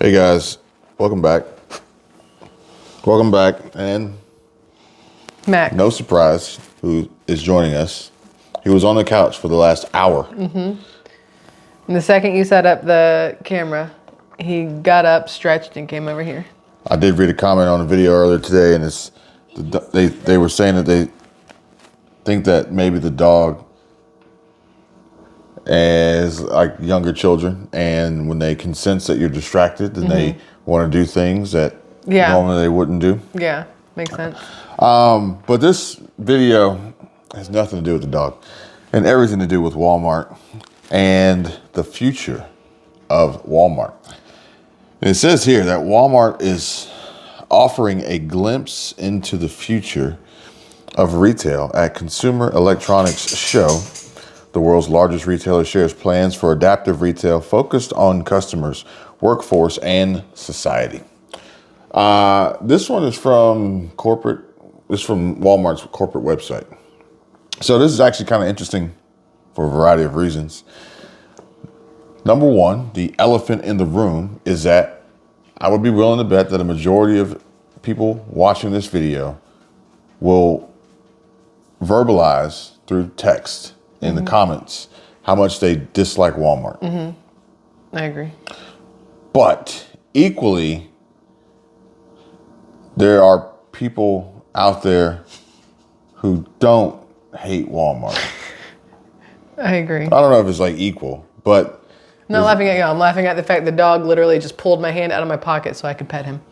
Hey guys, welcome back. Welcome back, and Mac. no surprise who is joining us. He was on the couch for the last hour. And the second you set up the camera, he got up, stretched, and came over here. I did read a comment on a video earlier today, and they were saying that they think that maybe the dog is like younger children, and when they can sense that you're distracted, then they want to do things that normally they wouldn't do. Yeah, makes sense. But this video has nothing to do with the dog and everything to do with Walmart and the future of Walmart. And it says here that Walmart is offering a glimpse into the future of retail at Consumer Electronics Show. The world's largest retailer shares plans for adaptive retail focused on customers, workforce, and society. This one is from Walmart's corporate website. So this is actually kind of interesting for a variety of reasons. Number one, the elephant in the room is that I would be willing to bet that a majority of people watching this video will verbalize through text in the comments how much they dislike Walmart. I agree. But equally, there are people out there who don't hate Walmart. I agree. I don't know if it's like equal, but I'm not laughing at you. I'm laughing at the fact the dog literally just pulled my hand out of my pocket so I could pet him.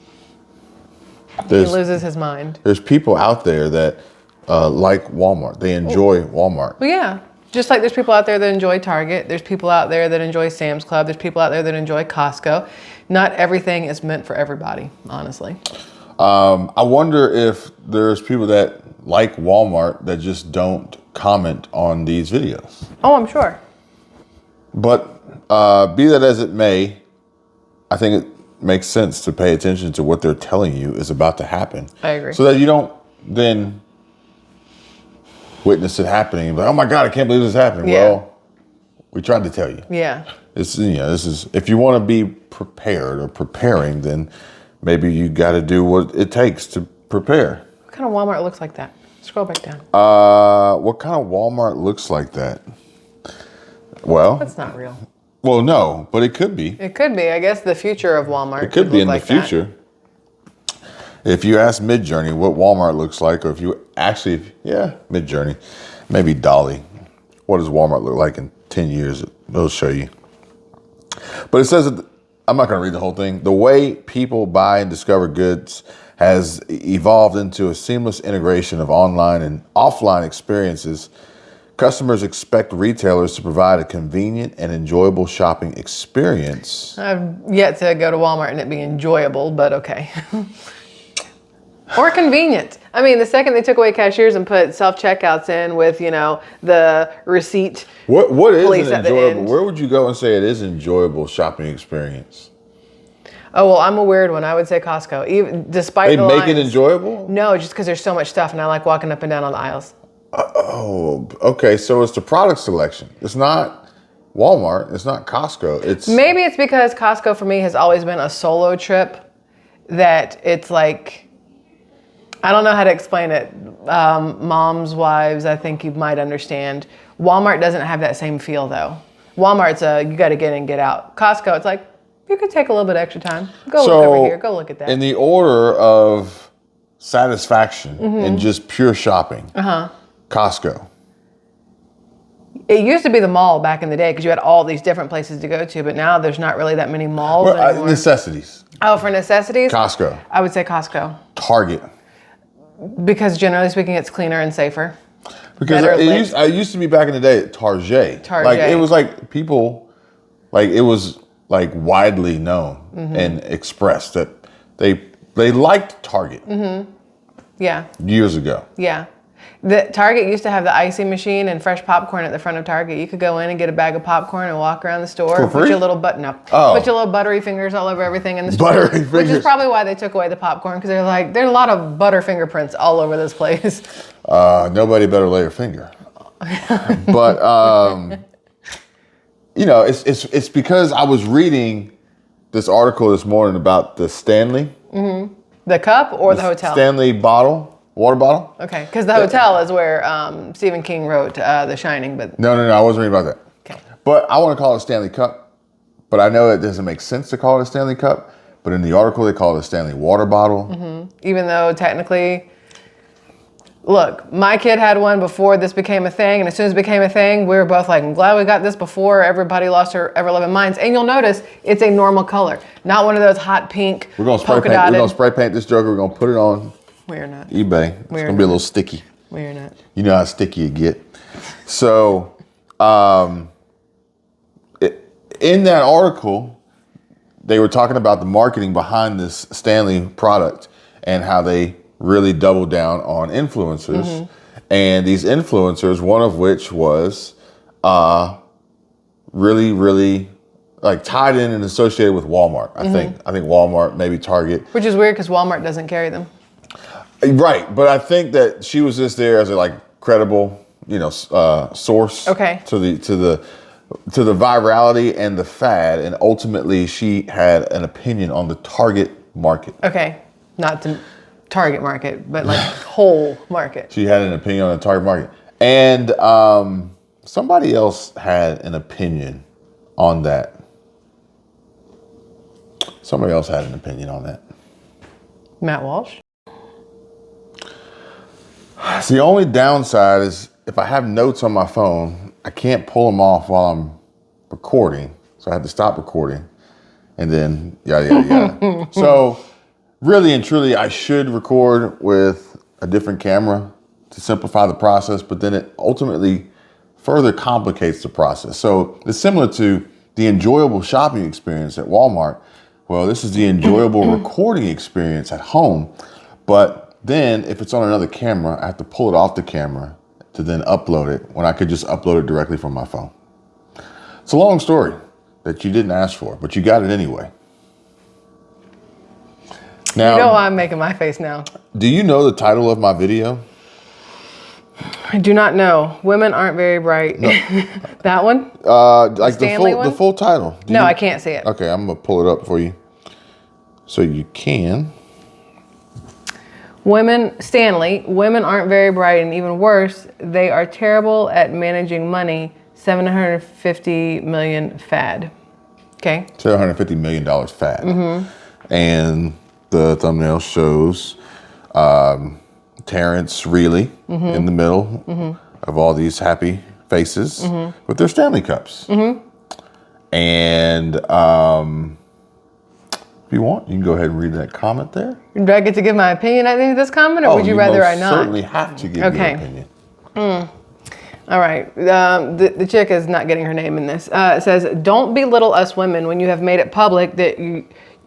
He loses his mind. There's people out there that like Walmart. They enjoy Walmart. Well, yeah. Just like there's people out there that enjoy Target. There's people out there that enjoy Sam's Club. There's people out there that enjoy Costco. Not everything is meant for everybody, honestly. I wonder if there's people that like Walmart that just don't comment on these videos. Oh, I'm sure. But be that as it may, I think it makes sense to pay attention to what they're telling you is about to happen. I agree. So that you don't then witness it happening and be like, oh my God, I can't believe this is happening. Yeah. Well, we tried to tell you. Yeah. This is if you want to be prepared or preparing, then maybe you got to do what it takes to prepare. What kind of Walmart looks like that? Scroll back down. What kind of Walmart looks like that? Well, That's not real. Well, no, but it could be. It could be. I guess the future of Walmart. It could be in like the future. If you ask Midjourney what Walmart looks like, or if you actually, Midjourney, maybe Dolly, what does Walmart look like in 10 years? It'll show you. But it says, that, I'm not going to read the whole thing. The way people buy and discover goods has evolved into a seamless integration of online and offline experiences. Customers expect retailers to provide a convenient and enjoyable shopping experience. I've yet to go to Walmart and it be enjoyable, but okay. Or convenient. I mean, the second they took away cashiers and put self-checkouts in with, the receipt. What is police an at the enjoyable? end. Where would you go and say it is enjoyable shopping experience? Oh, well, I'm a weird one. I would say Costco. Even despite They the make it lines. enjoyable? No, just because there's so much stuff and I like walking up and down on the aisles. Oh, okay. So it's the product selection. It's not Walmart. It's not Costco. Maybe it's because Costco for me has always been a solo trip that it's like, I don't know how to explain it. Moms, wives, I think you might understand. Walmart doesn't have that same feel though. Walmart's you got to get in, get out. Costco, it's like, you could take a little bit extra time. Go look over here. Go look at that. In the order of satisfaction and just pure shopping, Costco. It used to be the mall back in the day because you had all these different places to go to, but now there's not really that many malls anymore. Necessities. Oh, for necessities? Costco. I would say Costco. Target. Because generally speaking, it's cleaner and safer. Because I used to be back in the day at Target. Like it was like people, like it was like widely known and expressed that they liked Target. Yeah. Years ago. Yeah. The Target used to have the icy machine and fresh popcorn at the front of Target. You could go in and get a bag of popcorn and walk around the store. For free? Put your little buttery fingers all over everything in the store. Buttery fingers. Which is probably why they took away the popcorn, because they're like, there's a lot of butter fingerprints all over this place. Nobody better lay a finger. But it's because I was reading this article this morning about the Stanley. The cup or the hotel? Stanley bottle, water bottle. Okay, because the hotel is where Stephen King wrote The Shining. But No, I wasn't reading about that. Okay. But I want to call it a Stanley Cup. But I know it doesn't make sense to call it a Stanley Cup. But in the article, they call it a Stanley water bottle. Even though technically, look, my kid had one before this became a thing. And as soon as it became a thing, we were both like, I'm glad we got this before everybody lost their ever-loving minds. And you'll notice it's a normal color. Not one of those hot pink, We're gonna spray paint this joker. We're gonna put it on We're not. eBay. It's gonna be a little sticky. We're not. You know how sticky it get. So, in that article, they were talking about the marketing behind this Stanley product and how they really doubled down on influencers. And these influencers, one of which was really, really like tied in and associated with Walmart. I think Walmart, maybe Target. Which is weird because Walmart doesn't carry them. Right, but I think that she was just there as a like credible, source. Okay. To the virality and the fad, and ultimately she had an opinion on the target market. Okay, not the target market, but like whole market. She had an opinion on the target market, and somebody else had an opinion on that. Somebody else had an opinion on that. Matt Walsh. So the only downside is if I have notes on my phone, I can't pull them off while I'm recording. So I have to stop recording and then yada, yada, yada. So really and truly, I should record with a different camera to simplify the process, but then it ultimately further complicates the process. So it's similar to the enjoyable shopping experience at Walmart. Well, this is the enjoyable recording experience at home. But then if it's on another camera, I have to pull it off the camera to then upload it when I could just upload it directly from my phone. It's a long story that you didn't ask for, but you got it anyway. Now, You know why I'm making my face now. do you know the title of my video? I do not know. Women aren't very bright. No. That one? Like Stanley the full title. No, I can't see it. Okay, I'm gonna pull it up for you so you can. Stanley, women aren't very bright, and even worse, they are terrible at managing money. 750 million fad. Okay. $750 million fad. And the thumbnail shows Terrence Reilly in the middle of all these happy faces with their Stanley Cups. And if you want, you can go ahead and read that comment there. Do I get to give my opinion at this comment, or would you rather I not? Certainly have to give your opinion. All right. The chick is not getting her name in this. It says, don't belittle us women when you have made it public that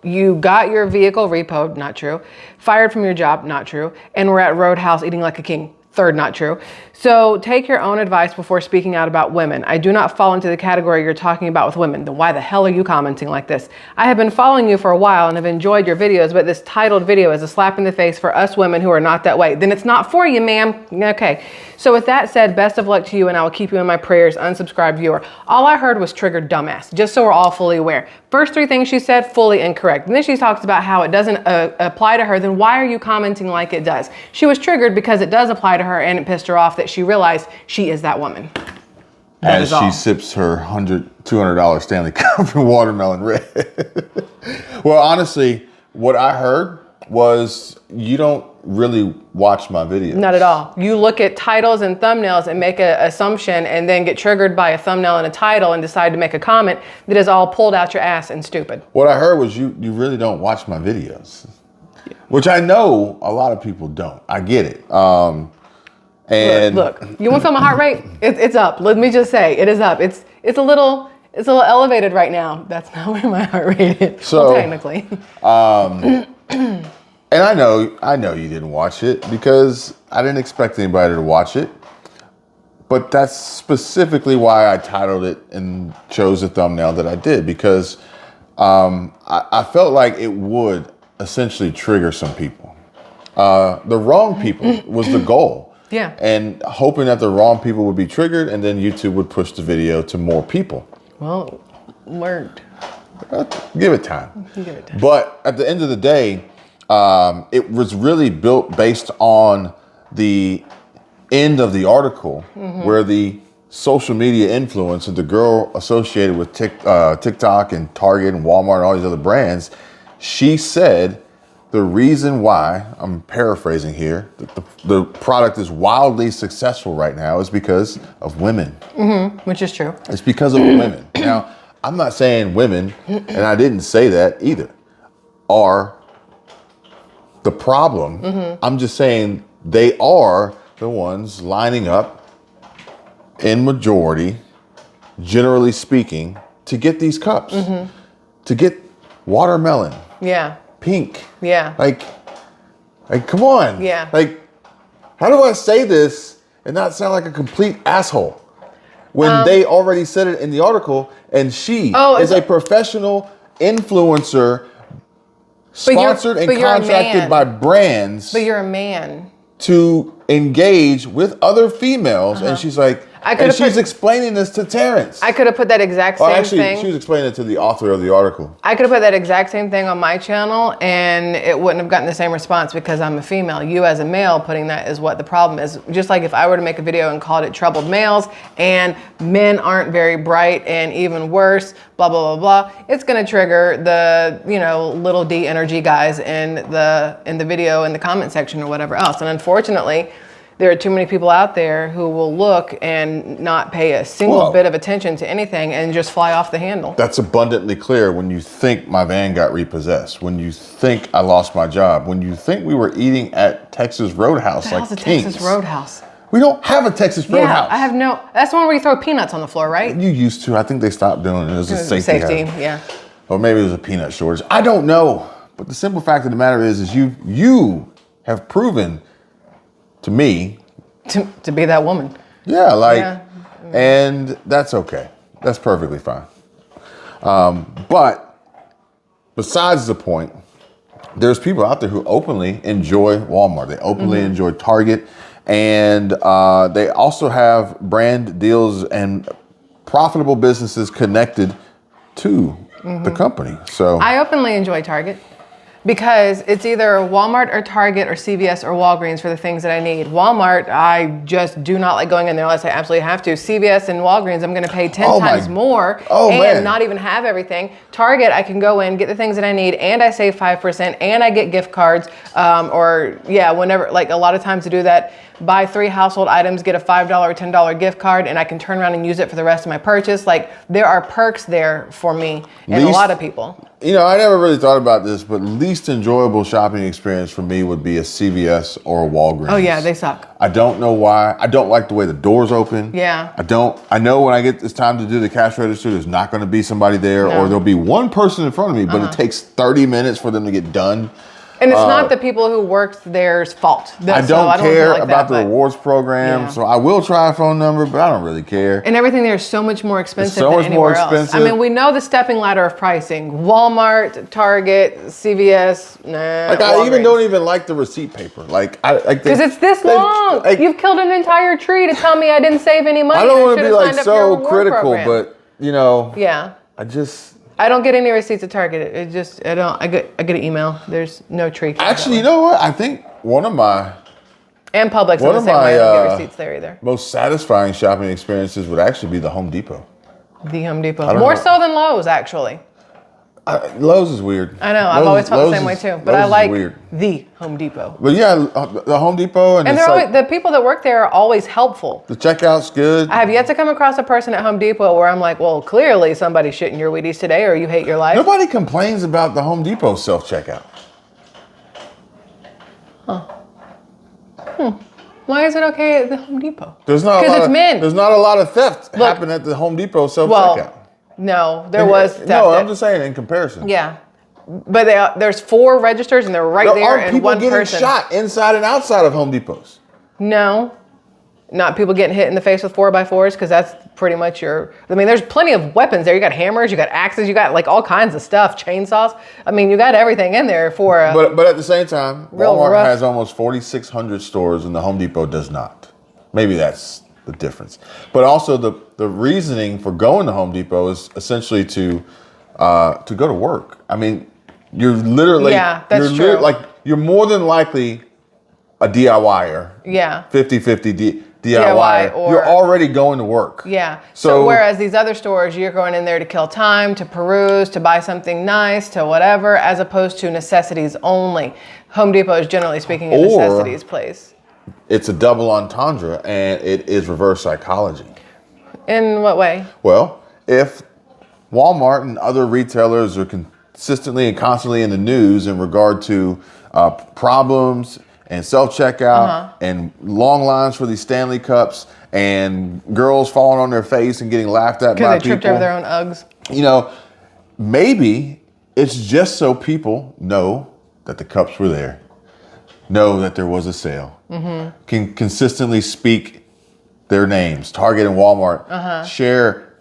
you got your vehicle repoed, not true. Fired from your job, not true. And we're at Roadhouse eating like a king. Third, not true. So take your own advice before speaking out about women. I do not fall into the category you're talking about with women. Then why the hell are you commenting like this? I have been following you for a while and have enjoyed your videos, but this titled video is a slap in the face for us women who are not that way. Then it's not for you, ma'am. Okay. So with that said, best of luck to you, and I will keep you in my prayers, unsubscribed viewer. All I heard was triggered dumbass, just so we're all fully aware. First three things she said, fully incorrect. And then she talks about how it doesn't apply to her. Then why are you commenting like it does? She was triggered because it does apply to her, and it pissed her off that she realized she is that woman. As she sips her $200 Stanley Cup in watermelon red. Well, honestly, what I heard was you don't really watch my videos. Not at all. You look at titles and thumbnails and make an assumption and then get triggered by a thumbnail and a title and decide to make a comment that is all pulled out your ass and stupid. What I heard was you really don't watch my videos. Yeah. Which I know a lot of people don't. I get it. And look, you want to feel my heart rate? It's up. Let me just say, it is up. It's a little elevated right now. That's not where my heart rate is. So, well, technically. And I know you didn't watch it because I didn't expect anybody to watch it. But that's specifically why I titled it and chose the thumbnail that I did, because I felt like it would essentially trigger some people. The wrong people was the goal. Yeah. And hoping that the wrong people would be triggered, and then YouTube would push the video to more people. Well, worked. Give it time. Give it time. But at the end of the day, it was really built based on the end of the article where the social media influence and the girl associated with TikTok and Target and Walmart and all these other brands, she said the reason why, I'm paraphrasing here, that the product is wildly successful right now is because of women. Which is true. It's because of women. Now, I'm not saying women, and I didn't say that either, are the problem. I'm just saying they are the ones lining up in majority, generally speaking, to get these cups, to get watermelon, Yeah. pink. Yeah. Like, come on. Yeah. Like, how do I say this and not sound like a complete asshole? When they already said it in the article, and she is a professional influencer, sponsored and contracted by brands. But you're a man. To engage with other females, and she's like, and she's explaining this to Terrence. I could have put that exact same thing. She was explaining it to the author of the article. I could have put that exact same thing on my channel, and it wouldn't have gotten the same response because I'm a female. You as a male putting that is what the problem is. Just like if I were to make a video and called it Troubled Males, and men aren't very bright, and even worse, blah, blah, blah, blah, it's going to trigger the, little D energy guys in the video, in the comment section or whatever else. And unfortunately, there are too many people out there who will look and not pay a single bit of attention to anything and just fly off the handle. That's abundantly clear when you think my van got repossessed, when you think I lost my job, when you think we were eating at Texas Roadhouse like kings. Texas Roadhouse? We don't have a Texas Roadhouse. I have no. That's the one where you throw peanuts on the floor, right? You used to. I think they stopped doing it. It was a safety hazard. Yeah. Or maybe it was a peanut shortage. I don't know. But the simple fact of the matter is you have proven to me to be that woman. Yeah, and that's okay. That's perfectly fine. But besides the point, there's people out there who openly enjoy Walmart. They openly enjoy Target, and they also have brand deals and profitable businesses connected to the company. So I openly enjoy Target. Because it's either Walmart or Target or CVS or Walgreens for the things that I need. Walmart, I just do not like going in there unless I absolutely have to. CVS and Walgreens, I'm going to pay 10 times more and not even have everything. Target, I can go in, get the things that I need, and I save 5%, and I get gift cards. Whenever, like a lot of times to do that, buy 3 household items, get a $5 or $10 gift card, and I can turn around and use it for the rest of my purchase. Like, there are perks there for me and a lot of people. I never really thought about this, but least enjoyable shopping experience for me would be a CVS or a Walgreens. Oh yeah, they suck. I don't know why. I don't like the way the doors open. Yeah. I know when it's time to do the cash register, there's not going to be somebody there, or there'll be one person in front of me, but it takes 30 minutes for them to get done. And it's not the people who worked there's fault. I don't care about the rewards program, so I will try a phone number, but I don't really care. And everything there is so much more expensive than anywhere else. I mean, we know the stepping ladder of pricing. Walmart, Target, CVS, I don't even like the receipt paper. Because it's this long. You've killed an entire tree to tell me I didn't save any money. I don't want to be so critical, but yeah. I don't get any receipts at Target. I get an email. There's no tree. Actually, you know what? I think one of my and Publix in the same way. I don't get receipts there either. Most satisfying shopping experiences would actually be the Home Depot. The Home Depot. More so than Lowe's, actually. Lowe's is weird. I know. I've always felt the same way too. But I like the Home Depot. But yeah, the Home Depot and they're always, the people that work there are always helpful. The checkout's good. I have yet to come across a person at Home Depot where I'm like, well, clearly somebody's shitting your Wheaties today, or you hate your life. Nobody complains about the Home Depot self-checkout. Why is it okay at the Home Depot? Because it's men. There's not a lot of theft happen at the Home Depot self-checkout. No, there was theft. No, I'm just saying in comparison. Yeah. But there's 4 registers and they're right there and one person. People getting shot inside and outside of Home Depots. No. Not people getting hit in the face with 4x4s, because that's pretty much there's plenty of weapons there. You got hammers, you got axes, you got like all kinds of stuff, chainsaws. I mean, you got everything in there for But at the same time, Walmart has almost 4,600 stores and the Home Depot does not. Maybe that's the difference. But also the reasoning for going to Home Depot is essentially to to go to work. I mean, you're literally that's true. You're more than likely a DIYer. Yeah. 50-50 DIY. You're already going to work. Yeah. So whereas these other stores, you're going in there to kill time, to peruse, to buy something nice, to whatever, as opposed to necessities only. Home Depot is generally speaking a necessities place. It's a double entendre, and it is reverse psychology. In what way? Well, if Walmart and other retailers are consistently and constantly in the news in regard to problems and self-checkout and long lines for these Stanley Cups and girls falling on their face and getting laughed at by people. Because they tripped over their own Uggs. You know, maybe it's just so people know that the cups were there, know that there was a sale, can consistently speak their names, Target and Walmart, share,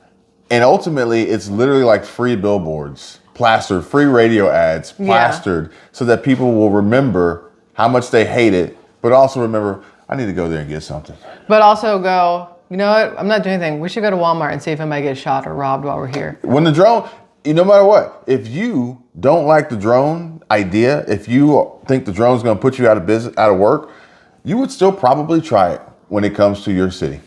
and ultimately it's literally like free billboards, plastered, free radio ads, plastered, so that people will remember how much they hate it, but also remember, I need to go there and get something. But also go, you know what, I'm not doing anything. We should go to Walmart and see if anybody gets shot or robbed while we're here. When the drone, no matter what, if you don't like the drone idea, if you think the drone's gonna put you out of business, out of work, you would still probably try it when it comes to your city.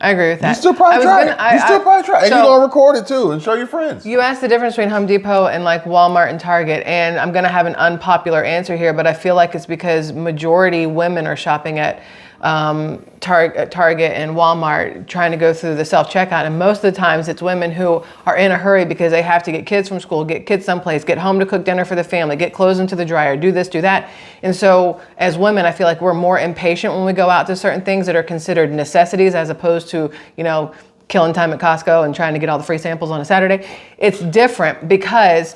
I agree with that. You still probably try it. And you're going to record it too and show your friends. You asked the difference between Home Depot and like Walmart and Target, and I'm going to have an unpopular answer here, but I feel like it's because majority women are shopping at Target and Walmart trying to go through the self-checkout, and most of the times it's women who are in a hurry because they have to get kids from school, get kids someplace, get home to cook dinner for the family, get clothes into the dryer, do this, do that. And so as women, I feel like we're more impatient when we go out to certain things that are considered necessities as opposed to, you know, killing time at Costco and trying to get all the free samples on a Saturday. It's different because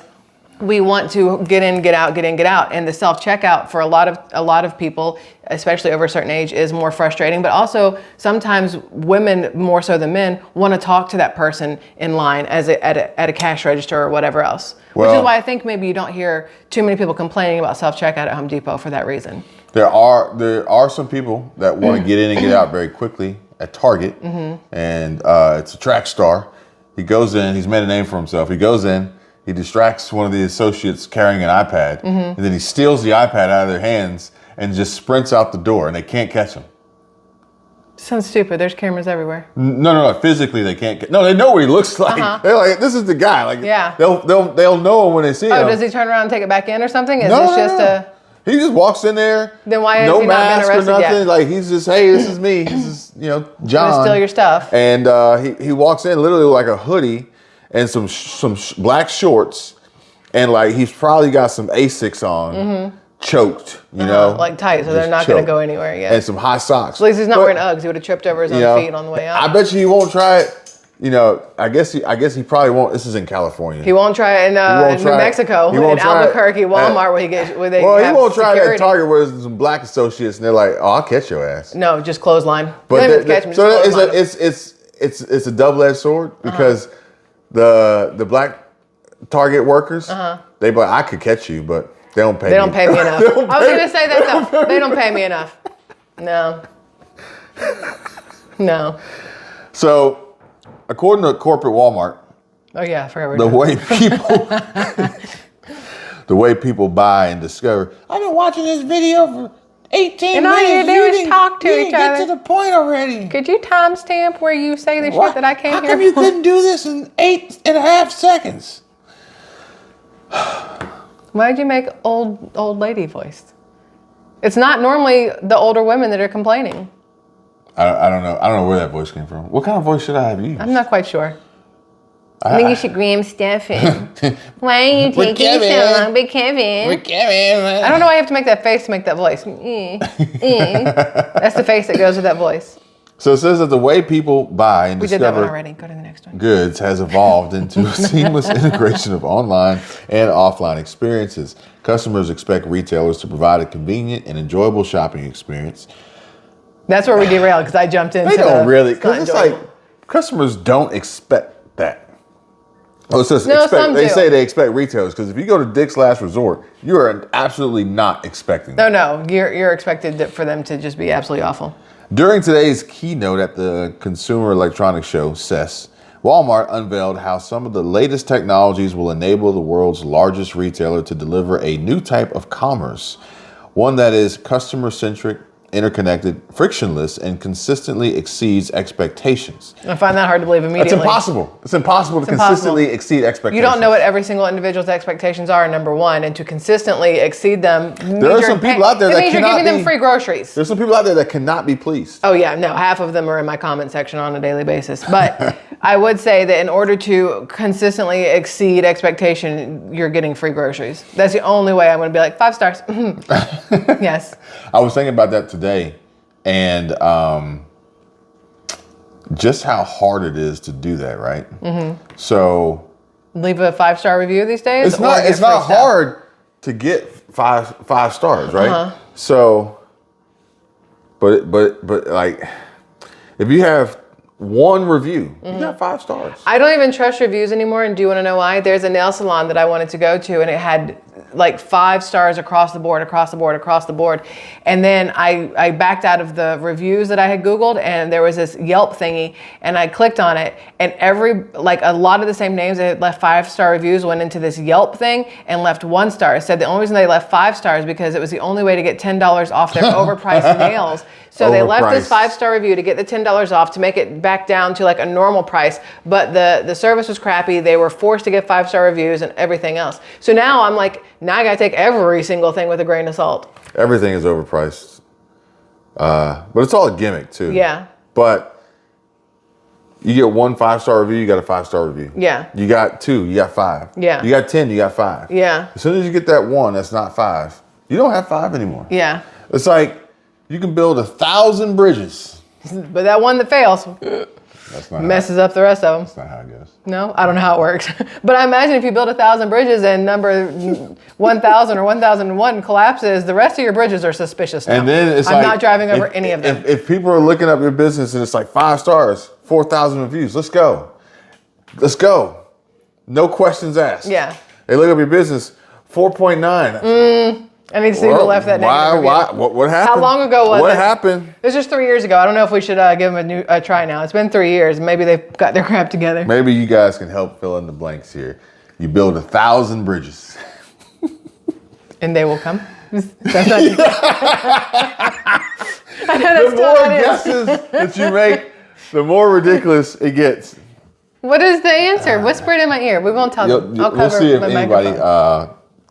we want to get in, get out, get in, get out. And the self-checkout for a lot of people, especially over a certain age, is more frustrating. But also sometimes women, more so than men, want to talk to that person in line at a cash register or whatever else. Which is why I think maybe you don't hear too many people complaining about self-checkout at Home Depot for that reason. There are some people that want to get in and get out very quickly at Target. And it's a track star. He goes in, he's made a name for himself. He goes in, he distracts one of the associates carrying an iPad, and then he steals the iPad out of their hands and just sprints out the door, and they can't catch him. Sounds stupid. There's cameras everywhere. No. Physically, they can't. No, they know what he looks like. They're like, this is the guy. Like, they'll know him when they see him. Oh, does he turn around and take it back in or something? No. He just walks in there. Then why has he not been arrested or nothing? Yet? Like, he's just, hey, this is me. This is, John. I'm gonna steal your stuff. And he walks in literally with like a hoodie and some black shorts, and like he's probably got some Asics on, choked, like tight, so they're not going to go anywhere yet. And some high socks. At least he's not wearing Uggs. He would have tripped over his own feet on the way out. I bet you he won't try it. I guess he probably won't. This is in California. He won't try it in New Mexico, in Albuquerque, Walmart, where they he won't try it at Target where there's some black associates and they're like, "Oh, I'll catch your ass." No, just clothesline. But it's a double-edged sword because the black Target workers, they like, I could catch you, but they don't pay me. They don't pay me enough. I was going to say that though. They don't pay me enough. No. So, according to corporate Walmart, oh yeah, I forgot the way people buy and discover. I've been watching this video for 18 and minutes. all you do is talk to each other. Get to the point already. Could you timestamp where you say the shit that I can't hear? How come you couldn't do this in 8.5 seconds? Why'd you make old lady voice? It's not normally the older women that are complaining. I don't know. I don't know where that voice came from. What kind of voice should I have used? I'm not quite sure. I think you should Graham Stephan. Why are you taking so long, Big Kevin? I don't know why you have to make that face to make that voice. That's the face that goes with that voice. So it says that the way people buy and discover did that one already. Go to the next one. Goods has evolved into a seamless integration of online and offline experiences. Customers expect retailers to provide a convenient and enjoyable shopping experience. That's where we derailed because I jumped into. They don't really, because it's like customers don't expect that. Oh, it says some they do. say they expect retailers, because if you go to Dick's Last Resort, you are absolutely not expecting that. No, you're expected for them to just be absolutely awful. During today's keynote at the Consumer Electronics Show, CES, Walmart unveiled how some of the latest technologies will enable the world's largest retailer to deliver a new type of commerce, one that is customer-centric, interconnected, frictionless, and consistently exceeds expectations. I find that hard to believe immediately. It's impossible. It's impossible to consistently exceed expectations. You don't know what every single individual's expectations are, number one, and to consistently exceed them. There are some people out there that means you're cannot giving them free groceries. There's some people out there that cannot be pleased. Oh yeah, no, half of them are in my comment section on a daily basis. But I would say that in order to consistently exceed expectation, you're getting free groceries. That's the only way I'm going to be like 5 stars. Yes. I was thinking about that today, and just how hard it is to do that, right? Mm-hmm. So leave a 5-star review these days. It's not hard to get five stars, right? Uh-huh. So, but like, if you have one review, you got 5 stars. I don't even trust reviews anymore, and do you want to know why? There's a nail salon that I wanted to go to, and it had like 5 stars across the board. And then I backed out of the reviews that I had Googled, and there was this Yelp thingy, and I clicked on it, and a lot of the same names that had left 5-star reviews went into this Yelp thing and left 1 star. It said the only reason they left 5 stars because it was the only way to get $10 off their overpriced nails. So they left this 5-star review to get the $10 off to make it back down to like a normal price, but the service was crappy. They were forced to get 5-star reviews and everything else. So now I'm like, now I gotta take every single thing with a grain of salt. Everything is overpriced, but it's all a gimmick too. Yeah. But you get 1 5-star review, you got a 5-star review. Yeah. You got 2, you got 5. Yeah. You got 10, you got 5. Yeah. As soon as you get that 1, that's not 5. You don't have 5 anymore. Yeah. It's like you can build 1,000 bridges, but that one that fails messes up the rest of them. That's not how it goes. No, I don't know how it works. But I imagine if you build 1,000 bridges and number 1,000 or 1,001 collapses, the rest of your bridges are suspicious now. And then it's I'm not driving over any of them. If people are looking up your business and it's like 5 stars, 4,000 reviews, let's go. No questions asked. Yeah. They look up your business, 4.9. I need to see who left that negative review. What happened? How long ago was it? What happened? It was just 3 years ago. I don't know if we should give them a try now. It's been 3 years. Maybe they've got their crap together. Maybe you guys can help fill in the blanks here. You build 1,000 bridges. And they will come? That's not I know that's The more guesses that you make, the more ridiculous it gets. What is the answer? Whisper it in my ear. We won't tell them. We'll see if anybody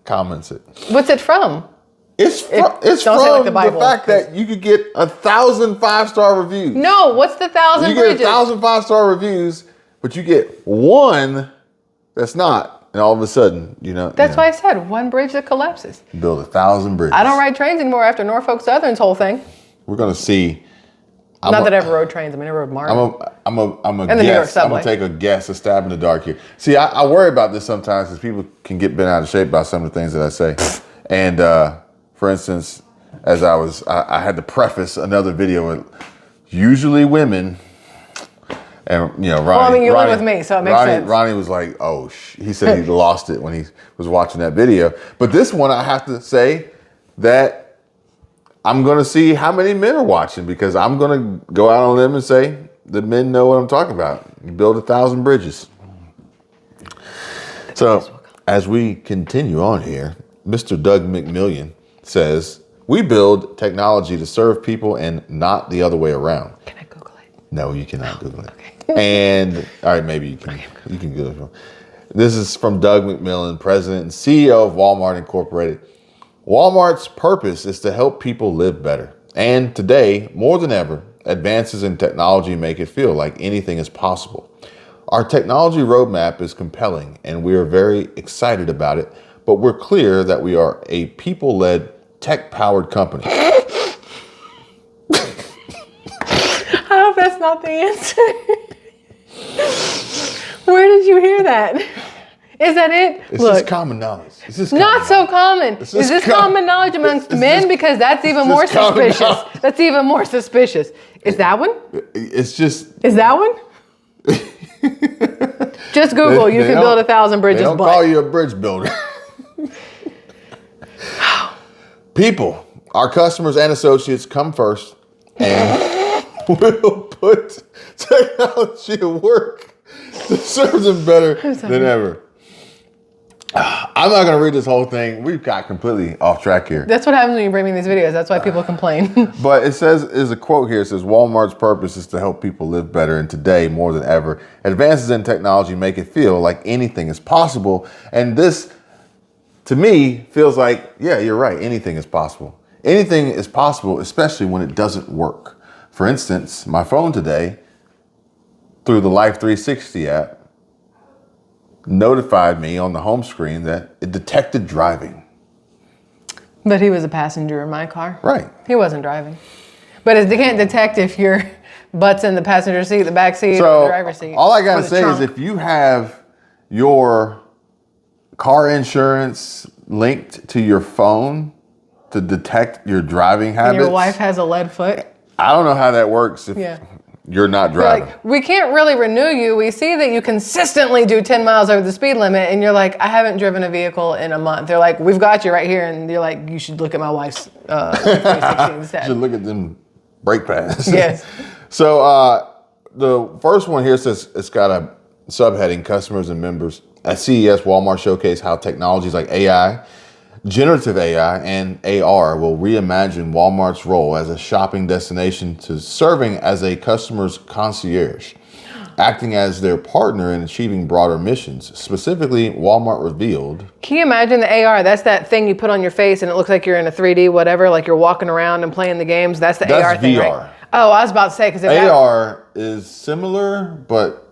comments it. What's it from? It's from like the Bible, fact that you could get 1,000 5-star reviews. No, what's the 1,000 bridges? You get 1,000 5-star reviews, but you get 1 that's not, and all of a sudden, That's why I said 1 bridge that collapses. Build 1,000 bridges. I don't ride trains anymore after Norfolk Southern's whole thing. We're gonna see. Not that I ever rode trains. I mean, I rode MARTA. I'm a and the New York guess. I'm subway. gonna take a guess, a stab in the dark here. See, I worry about this sometimes because people can get bent out of shape by some of the things that I say. And for instance, as I had to preface another with usually women, and Ronnie. Well, I mean, you live with me, so it makes sense. Ronnie was like, "Oh, he said he lost it when he was watching that video." But this one, I have to say that I'm going to see how many men are watching because I'm going to go out on a limb and say the men know what I'm talking about. You build 1,000 bridges. So as we continue on here, Mr. Doug McMillian says, we build technology to serve people and not the other way around. Can I Google it? No, you cannot Google it. Okay. And all right, maybe you can. Okay. You can Google it. This is from Doug McMillian, President and CEO of Walmart Incorporated. Walmart's purpose is to help people live better. And today, more than ever, advances in technology make it feel like anything is possible. Our technology roadmap is compelling and we are very excited about it, but we're clear that we are a people-led, tech-powered company. I hope that's not the answer. Where did you hear that? Is that it? It's just common knowledge. It's just not so common. Is this common knowledge amongst men? Because that's even more suspicious. That's even more suspicious. Is that one? It's just. Is that one? Just Google. You can build 1,000 bridges. They don't call you a bridge builder. People, our customers and associates come first, and we'll put technology to work serves them better than ever. I'm not going to read this whole thing. We've got completely off track here. That's what happens when you bring me these videos. That's why people complain. But it says, is a quote here. It says, Walmart's purpose is to help people live better, and today, more than ever, advances in technology make it feel like anything is possible. And this, to me, feels like, yeah, you're right. Anything is possible. Anything is possible, especially when it doesn't work. For instance, my phone today, through the Life 360 app, notified me on the home screen that it detected driving. But he was a passenger in my car. Right. He wasn't driving. But they can't detect if your butt's in the passenger seat, the back seat, or the driver's seat. All I gotta say is if you have your car insurance linked to your phone to detect your driving habits. And your wife has a lead foot. I don't know how that works if you're not driving. Like, we can't really renew you. We see that you consistently do 10 miles over the speed limit, and you're like, I haven't driven a vehicle in a month. They're like, we've got you right here, and you're like, you should look at my wife's 360 instead. You should look at them brake pads. Yes. So the first one here says it's got a subheading: customers and members at CES. Walmart showcase how technologies like AI, generative AI, and AR will reimagine Walmart's role as a shopping destination to serving as a customer's concierge, acting as their partner in achieving broader missions. Specifically, Walmart revealed. Can you imagine the AR? That's that thing you put on your face and it looks like you're in a 3D whatever, like you're walking around and playing the games. That's the AR thing, VR. right? Oh, I was about to say, because AR is similar, but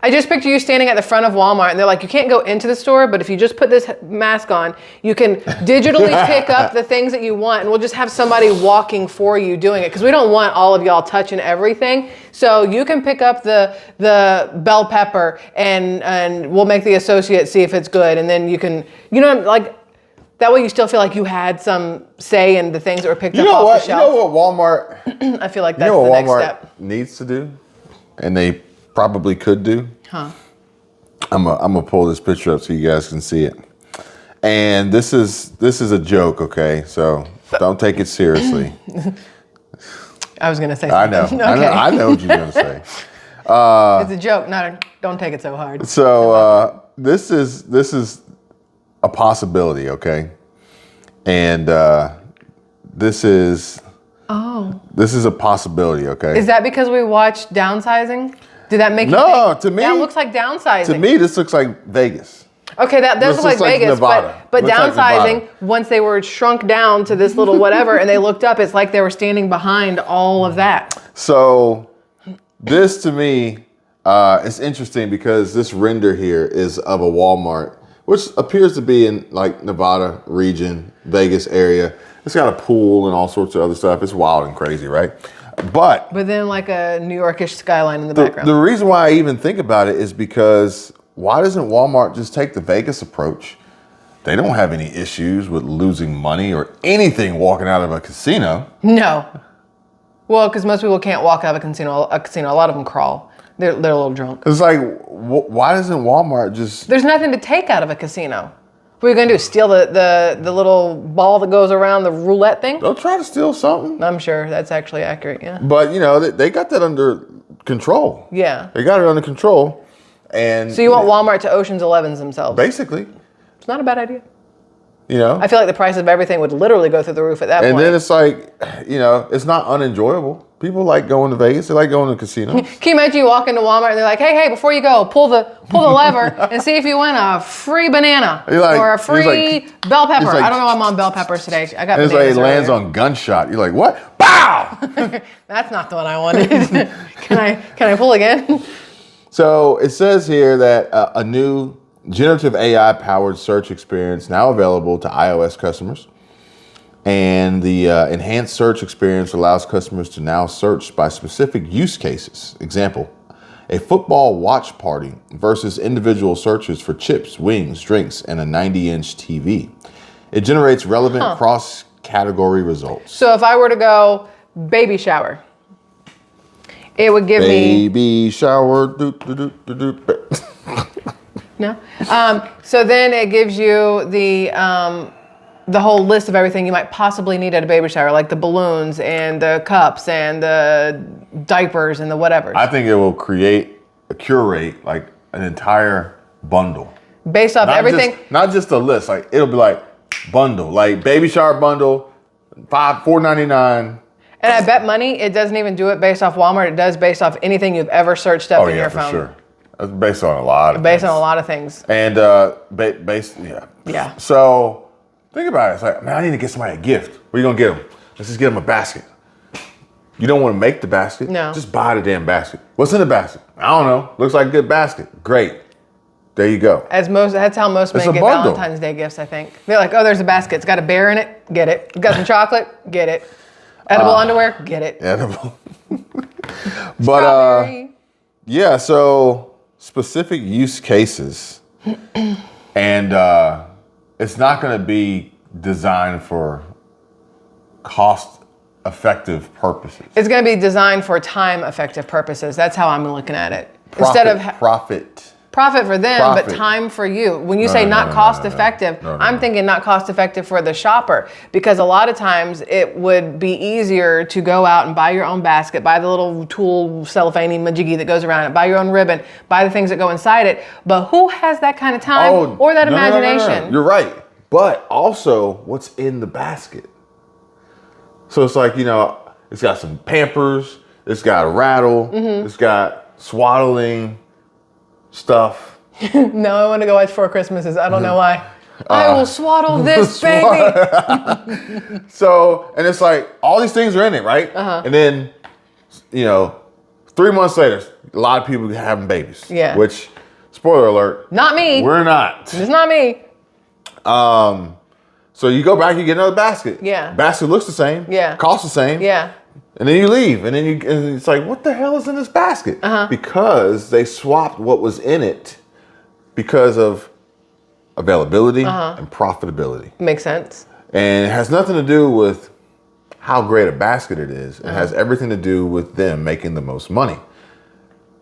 I just picture you standing at the front of Walmart and they're like, you can't go into the store, but if you just put this mask on, you can digitally pick up the things that you want, and we'll just have somebody walking for you doing it, because we don't want all of y'all touching everything. So you can pick up the bell pepper and we'll make the associate see if it's good, and then you can, like, that way you still feel like you had some say in the things that were picked up off the shelf. You know what Walmart I feel like that's the next step. Needs to do, and they probably could do. Huh. I'm gonna pull this picture up so you guys can see it. And this is a joke, okay? So don't take it seriously. I was gonna say I something. know. Okay. I know what you're gonna say. It's a joke, don't take it so hard. So this is a possibility, okay? And this is a possibility, okay? Is that because we watched Downsizing? Did that make you think? To me, that looks like Downsizing. To me, this looks like Vegas. Okay, that does look like Vegas, Nevada. but Looks like Downsizing, Nevada. once they were shrunk down to this little whatever and they looked up, it's like they were standing behind all of that. So this to me is interesting because this render here is of a Walmart, which appears to be in like Nevada region, Vegas area. It's got a pool and all sorts of other stuff. It's wild and crazy, right? But then like a New Yorkish skyline in the background. The reason why I even think about it is because why doesn't Walmart just take the Vegas approach? They don't have any issues with losing money or anything walking out of a casino. No. Well, because most people can't walk out of a casino. A lot of them crawl. They're a little drunk. It's like, why doesn't Walmart just... There's nothing to take out of a casino. What are you going to do? Steal the little ball that goes around the roulette thing? They'll try to steal something. I'm sure that's actually accurate, yeah. But, they got that under control. Yeah. They got it under control. And so you want Walmart to Ocean's 11s themselves? Basically. It's not a bad idea. I feel like the price of everything would literally go through the roof at that point. And then it's like, it's not unenjoyable. People like going to Vegas. They like going to casinos. Can you imagine you walk into Walmart and they're like, hey, before you go, pull the lever and see if you win a free banana or a free bell pepper. I don't know why I'm on bell peppers today. I got bananas. It's like it lands on gunshot. You're like, what? Bow! That's not the one I wanted. Can I pull again? So it says here that a new generative AI-powered search experience now available to iOS customers. And the enhanced search experience allows customers to now search by specific use cases. Example, a football watch party versus individual searches for chips, wings, drinks, and a 90-inch TV. It generates relevant cross-category results. So if I were to go baby shower, it would give me... Baby shower. No? So then it gives you the whole list of everything you might possibly need at a baby shower, like the balloons and the cups and the diapers and the whatever. I think it will curate like an entire bundle. Based off everything. Not just a list. Like it'll be like bundle, like baby shower bundle, $4.99. And I bet money it doesn't even do it based off Walmart. It does based off anything you've ever searched up in your phone. Oh yeah, for sure. It's based on a lot of based on a lot of things. And based, yeah. Yeah. So think about it. It's like, man, I need to get somebody a gift. What are you gonna get them? Let's just get them a basket. You don't want to make the basket. No. Just buy the damn basket. What's in the basket? I don't know. Looks like a good basket. Great. There you go. That's how most men get Valentine's Day gifts, I think. They're like, oh, there's a basket. It's got a bear in it. Get it. Got some chocolate. Get it. Edible underwear. Get it. Edible. But yeah. So specific use cases, and it's not going to be designed for cost-effective purposes. It's going to be designed for time-effective purposes. That's how I'm looking at it. Profit for them, but time for you. When you say not cost effective, I'm thinking not cost effective for the shopper, because a lot of times it would be easier to go out and buy your own basket, buy the little tulle cellophane majiggy that goes around it, buy your own ribbon, buy the things that go inside it. But who has that kind of time or that imagination? You're right. But also what's in the basket. So it's like, it's got some Pampers, it's got a rattle, it's got swaddling stuff. No, I want to go watch Four Christmases. I don't know why. I will swaddle this baby. So, and it's like all these things are in it, right? And then, 3 months later, a lot of people having babies. Yeah. Which, spoiler alert. Not me. We're not. It's not me. So you go back, you get another basket. Yeah. Basket looks the same. Yeah. Costs the same. Yeah. And then you leave, and it's like, what the hell is in this basket? Because they swapped what was in it because of availability and profitability. Makes sense. And it has nothing to do with how great a basket it is. It has everything to do with them making the most money.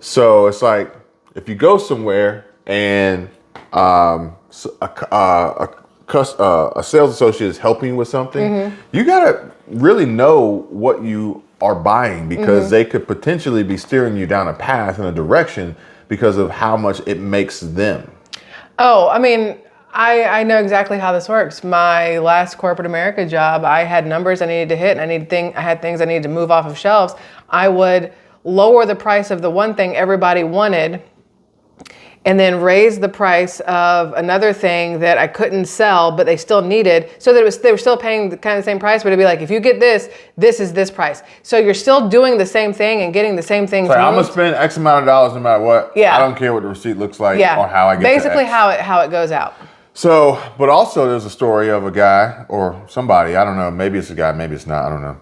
So it's like, if you go somewhere and a sales associate is helping you with something, you gotta really know what you are buying, because they could potentially be steering you down a path in a direction because of how much it makes them. Oh, I mean, I know exactly how this works. My last corporate America job, I had numbers I needed to hit, and I had things I needed to move off of shelves. I would lower the price of the one thing everybody wanted, and then raise the price of another thing that I couldn't sell, but they still needed, so that they were still paying the kind of same price, but it'd be like, if you get this, this is this price. So you're still doing the same thing and getting the same thing. So I'm gonna spend X amount of dollars no matter what. Yeah. I don't care what the receipt looks like or how I get basically to X. how it goes out. So, but also there's a story of a guy or somebody, I don't know, maybe it's a guy, maybe it's not, I don't know.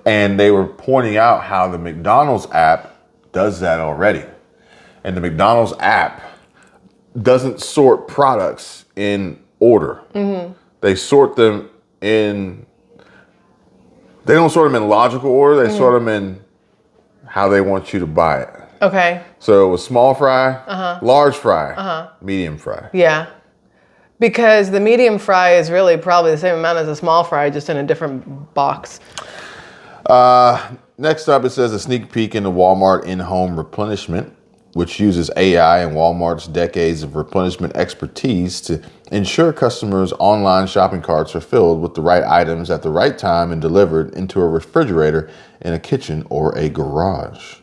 And they were pointing out how the McDonald's app does that already. And the McDonald's app doesn't sort products in order. They sort them they don't sort them in logical order. They sort them in how they want you to buy it. Okay. So it was small fry, large fry, medium fry. Yeah. Because the medium fry is really probably the same amount as a small fry, just in a different box. Next up, it says a sneak peek into Walmart in-home replenishment, which uses AI and Walmart's decades of replenishment expertise to ensure customers' online shopping carts are filled with the right items at the right time and delivered into a refrigerator in a kitchen or a garage.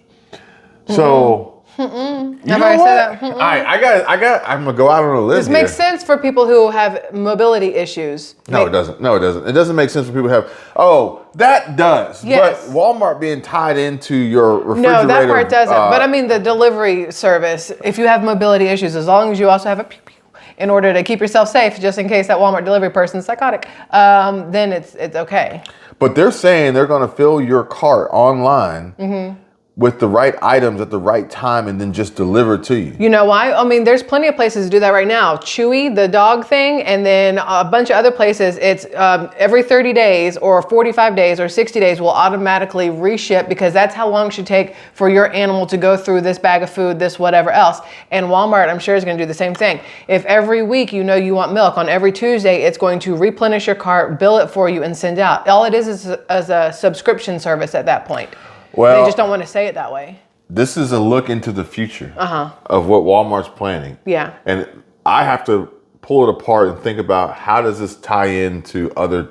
So, you know what? I'm gonna go out on a limb. This makes sense for people who have mobility issues. No, it doesn't. No, it doesn't. It doesn't make sense for people who have. Oh, that does. Yes. But Walmart being tied into your refrigerator. No, that part doesn't. But I mean the delivery service, if you have mobility issues, as long as you also have a pew pew in order to keep yourself safe, just in case that Walmart delivery person's psychotic, then it's okay. But they're saying they're going to fill your cart online with the right items at the right time and then just deliver to you. You know why? I mean, there's plenty of places to do that right now. Chewy, the dog thing, and then a bunch of other places, it's every 30 days or 45 days or 60 days will automatically reship, because that's how long it should take for your animal to go through this bag of food, this whatever else. And Walmart, I'm sure, is going to do the same thing. If every week you want milk, on every Tuesday, it's going to replenish your cart, bill it for you, and send out. All it is a subscription service at that point. Well, they just don't want to say it that way. this is a look into the future of what Walmart's planning. Yeah. And I have to pull it apart and think about how does this tie into other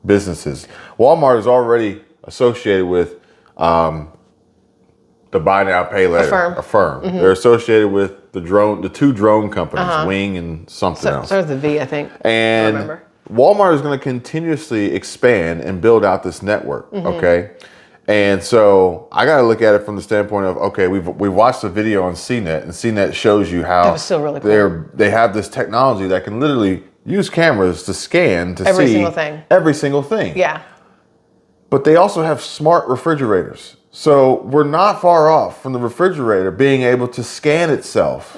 businesses. Walmart is already associated with the buy now pay later. Affirm. They're associated with the two drone companies, Wing and something else. So the V, I think. And I remember. Walmart is going to continuously expand and build out this network. Okay. And so I got to look at it from the standpoint of, okay, we've watched a video on CNET, and CNET shows you how that was still really cool. they have this technology that can literally use cameras to scan to every see single thing. Every single thing. Yeah. But they also have smart refrigerators. So we're not far off from the refrigerator being able to scan itself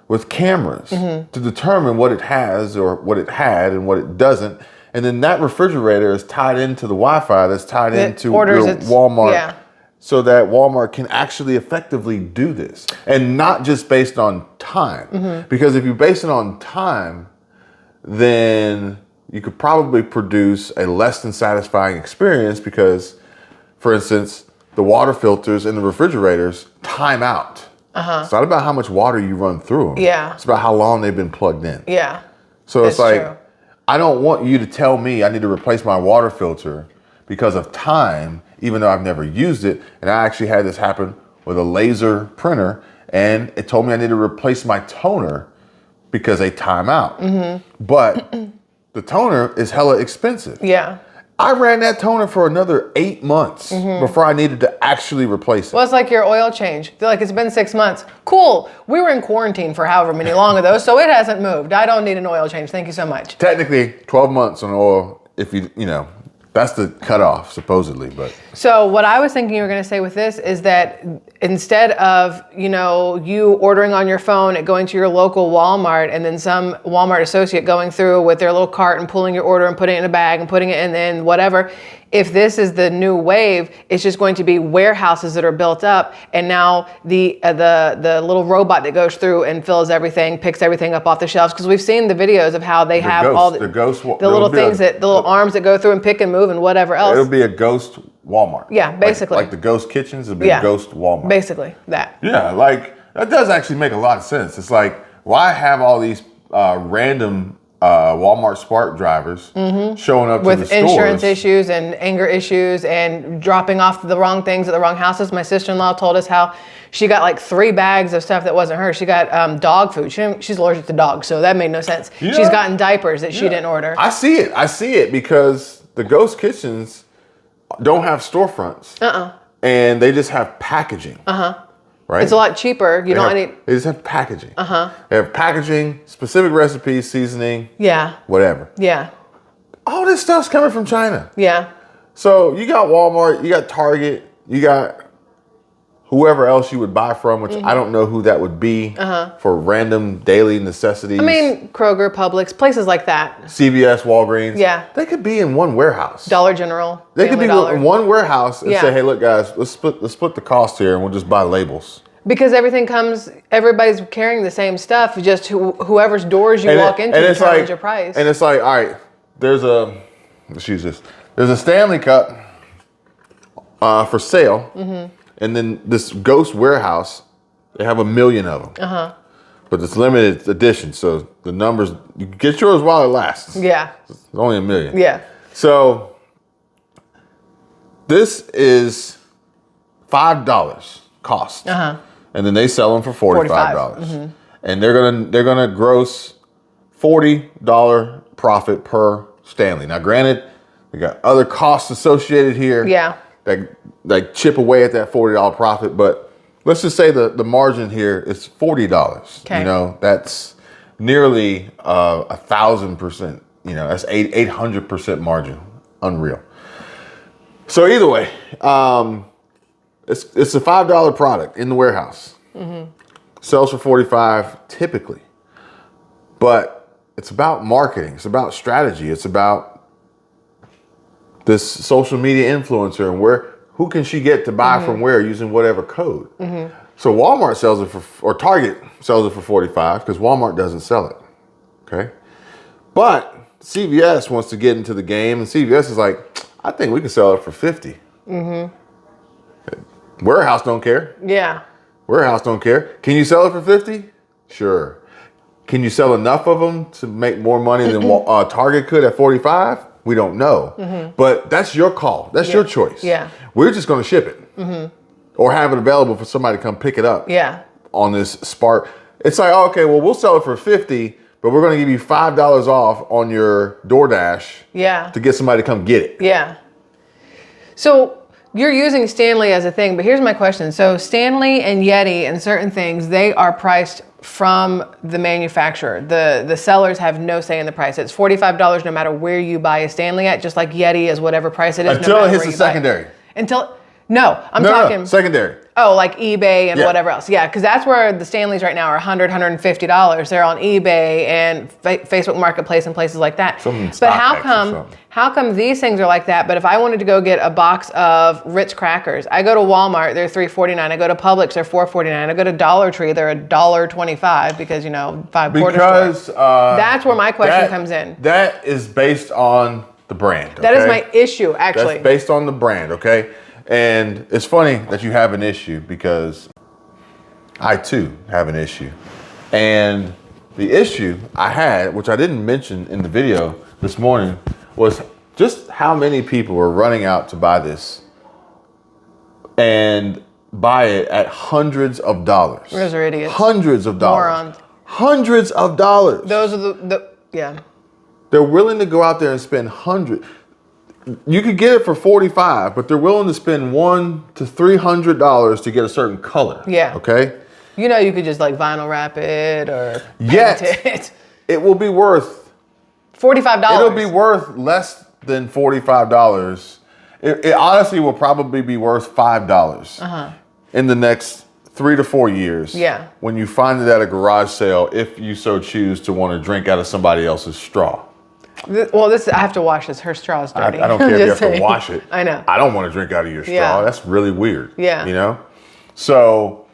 with cameras to determine what it has or what it had and what it doesn't. And then that refrigerator is tied into the Wi-Fi that's tied into your Walmart, so that Walmart can actually effectively do this. And not just based on time. Because if you base it on time, then you could probably produce a less than satisfying experience because, for instance, the water filters in the refrigerators time out. It's not about how much water you run through them. Yeah. It's about how long they've been plugged in. Yeah. So it's like, true. I don't want you to tell me I need to replace my water filter because of time, even though I've never used it. And I actually had this happen with a laser printer, and it told me I need to replace my toner because they time out. But the toner is hella expensive. Yeah. I ran that toner for another 8 months before I needed to actually replace it. Well, it's like your oil change. They're like, it's been 6 months. Cool. We were in quarantine for however many long of those, so it hasn't moved. I don't need an oil change. Thank you so much. Technically, 12 months on oil, if you know, that's the cutoff, supposedly. But so what I was thinking you were going to say with this is that instead of, you ordering on your phone and going to your local Walmart and then some Walmart associate going through with their little cart and pulling your order and putting it in a bag and putting it in whatever, if this is the new wave, it's just going to be warehouses that are built up, and now the little robot that goes through and fills everything, picks everything up off the shelves. Because we've seen the videos of how they have all the little things the little arms that go through and pick and move and whatever else. It'll be a ghost Walmart. Yeah, basically. Like the ghost kitchens, it'll be a ghost Walmart. Basically, that. Yeah, like that does actually make a lot of sense. It's like, why have all these random Walmart Spark drivers showing up with to the stores. With insurance issues and anger issues and dropping off the wrong things at the wrong houses. My sister-in-law told us how she got like 3 bags of stuff that wasn't hers. She got dog food. She's allergic to dogs, so that made no sense. Yeah. She's gotten diapers that she didn't order. I see it because the ghost kitchens don't have storefronts. And they just have packaging. Right? It's a lot cheaper. They just have packaging. They have packaging, specific recipes, seasoning. Yeah. Whatever. Yeah. All this stuff's coming from China. Yeah. So you got Walmart, you got Target, you got whoever else you would buy from, which I don't know who that would be for random daily necessities. I mean, Kroger, Publix, places like that. CVS, Walgreens. Yeah. They could be in one warehouse. Dollar General. They could be in one warehouse and Yeah. say, hey, look, guys, let's split the cost here and we'll just buy labels. Because everybody's carrying the same stuff, just whoever's doors you walk into determines your price. And it's like, all right, let's use this. There's a Stanley Cup for sale. And then this ghost warehouse, they have 1 million of them. But it's limited edition, so the numbers, you can get yours while it lasts. Yeah. It's only 1 million. Yeah. So this is $5 cost. And then they sell them for $45. And they're gonna gross $40 profit per Stanley. Now granted, we got other costs associated here. Yeah. That chip away at that $40 profit, but let's just say the margin here is $40. Okay. You know, that's nearly 1,000%. You know, that's 800% margin. Unreal. So either way, it's a $5 product in the warehouse. Sells for $45 typically, but it's about marketing. It's about strategy. It's about this social media influencer and who can she get to buy from where using whatever code. So Walmart sells it or Target sells it for $45 because Walmart doesn't sell it. Okay. But CVS wants to get into the game, and CVS is like, I think we can sell it for $50. Warehouse don't care. Yeah. Warehouse don't care. Can you sell it for 50? Sure. Can you sell enough of them to make more money than Target could at 45? We don't know. But that's your call. That's your choice. Yeah. We're just going to ship it. Or have it available for somebody to come pick it up. Yeah. On this Spark. It's like, okay, well, we'll sell it for 50, but we're going to give you $5 off on your DoorDash. Yeah. To get somebody to come get it. Yeah. So you're using Stanley as a thing, but here's my question. So Stanley and Yeti and certain things, they are priced from the manufacturer. The sellers have no say in the price. It's $45 no matter where you buy a Stanley at, just like Yeti is whatever price it is. Until it hits the secondary. I'm talking secondary. Oh, like eBay and whatever else. Yeah, because that's where the Stanleys right now are $100, $150. They're on eBay and Facebook Marketplace and places like that. But how come these things are like that? But if I wanted to go get a box of Ritz crackers, I go to Walmart, they're $3.49. I go to Publix, they're $4.49. I go to Dollar Tree, they're $1.25 because, you know, $5 store. That's where my question comes in. That is based on the brand. Okay? That is my issue, actually. That's based on the brand, okay? And it's funny that you have an issue because I too have an issue. And the issue I had, which I didn't mention in the video this morning, was just how many people were running out to buy this and buy it at hundreds of dollars. Those are idiots. Hundreds of dollars. Morons. Hundreds of dollars. Those are yeah. They're willing to go out there and spend hundreds. You could get it for $45, but they're willing to spend $100 to $300 to get a certain color. Yeah. Okay. You know, you could just like vinyl wrap it or paint it. It will be worth $45. It'll be worth less than $45. It honestly will probably be worth $5 in the next 3 to 4 years. Yeah. When you find it at a garage sale, if you so choose to want to drink out of somebody else's straw. Well, I have to wash this. Her straw is dirty. I don't care if you have to wash it. I know. I don't want to drink out of your straw. Yeah. That's really weird. Yeah. You know? So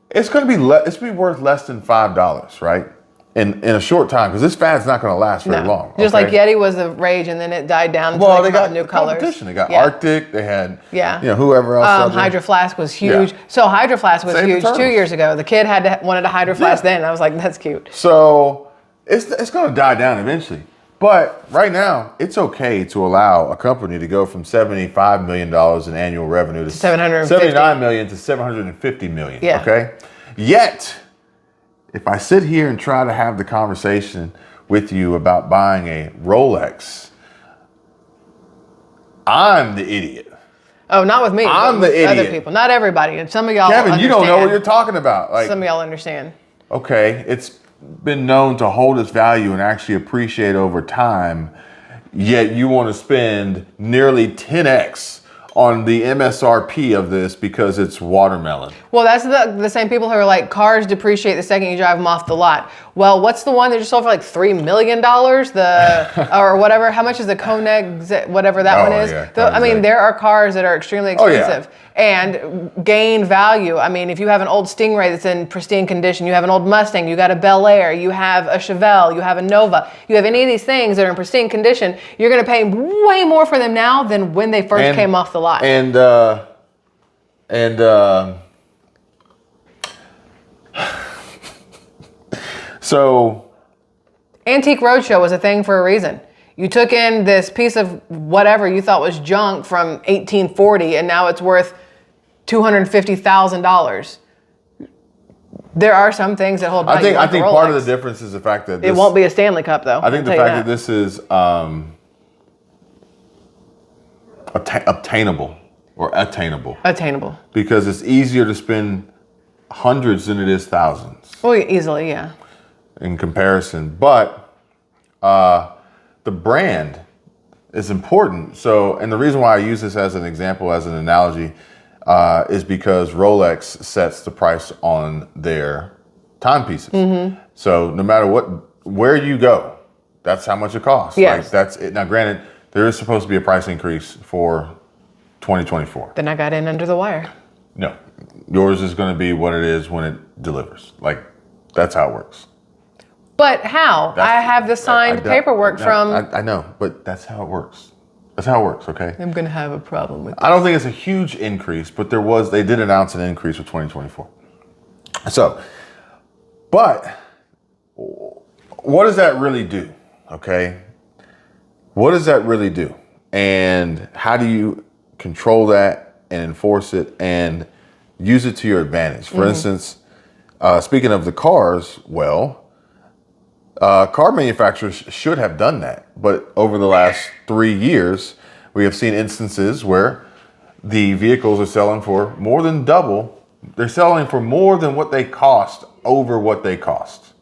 it's going to be it's going to be worth less than $5, right? In a short time, because this fad's not going to last very long. Just like Yeti was the rage, and then it died down until they got new colors. Competition. They got Arctic. They had whoever else. Hydro Flask was huge. Yeah. So Hydro Flask was huge 2 years ago. The kid wanted a Hydro Flask then. And I was like, that's cute. So it's going to die down eventually. But right now, it's okay to allow a company to go from $75 million in annual revenue to $79 million to $750 million. Yeah. Okay. Yet, if I sit here and try to have the conversation with you about buying a Rolex, I'm the idiot. Oh, not with me. I'm the idiot. Other people, not everybody. And some of y'all Kevin, you don't know what you're talking about. Like, some of y'all understand. Okay, it's been known to hold its value and actually appreciate over time, yet you want to spend nearly 10x on the MSRP of this because it's watermelon. Well, that's the same people who are like, cars depreciate the second you drive them off the lot. Well, what's the one that just sold for like $3 million? Or whatever. How much is the Koenig, whatever that one is? Yeah, I mean, there are cars that are extremely expensive and gain value. I mean, if you have an old Stingray that's in pristine condition, you have an old Mustang, you got a Bel Air, you have a Chevelle, you have a Nova, you have any of these things that are in pristine condition, you're going to pay way more for them now than when they first came off the lot. So Antique Roadshow was a thing for a reason. You took in this piece of whatever you thought was junk from 1840, and now it's worth $250,000. There are some things that hold value. I think part of the difference is the fact that it won't be a Stanley Cup, though. I think the fact that this is obtainable or attainable. Attainable. Because it's easier to spend hundreds than it is thousands. Well, easily, yeah. In comparison, but the brand is important. So, and the reason why I use this as an example, as an analogy, is because Rolex sets the price on their timepieces. Mm-hmm. So, no matter where you go, that's how much it costs. Yes. Like that's it. Now, granted, there is supposed to be a price increase for 2024. Then I got in under the wire. No, yours is going to be what it is when it delivers. Like that's how it works. But how? I have the signed paperwork from... I know, but that's how it works. That's how it works, okay? I'm going to have a problem with this. I don't think it's a huge increase, but they did announce an increase for 2024. So, but what does that really do, okay? What does that really do? And how do you control that and enforce it and use it to your advantage? For instance, speaking of the cars, car manufacturers should have done that. But over the last 3 years, we have seen instances where the vehicles are selling for more than double. They're selling for more than what they cost over what they cost.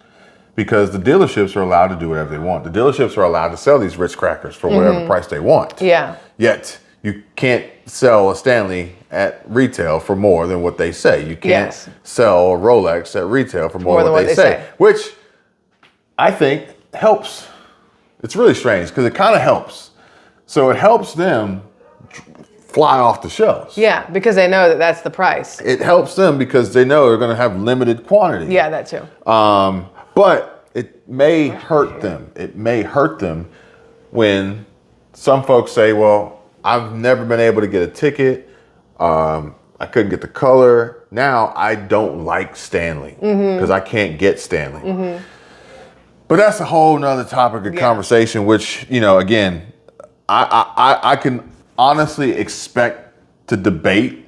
Because the dealerships are allowed to do whatever they want. The dealerships are allowed to sell these Ritz crackers for whatever price they want. Yeah. Yet you can't sell a Stanley at retail for more than what they say. You can't sell a Rolex at retail for more than what they say. Which I think helps. It's really strange because it kind of helps. So it helps them fly off the shelves. Yeah, because they know that that's the price. It helps them because they know they're going to have limited quantity. Yeah, that too. But it may hurt them. It may hurt them when some folks say, well, I've never been able to get a ticket. I couldn't get the color. Now I don't like Stanley because I can't get Stanley. But that's a whole nother topic of conversation, which, again, I can honestly expect to debate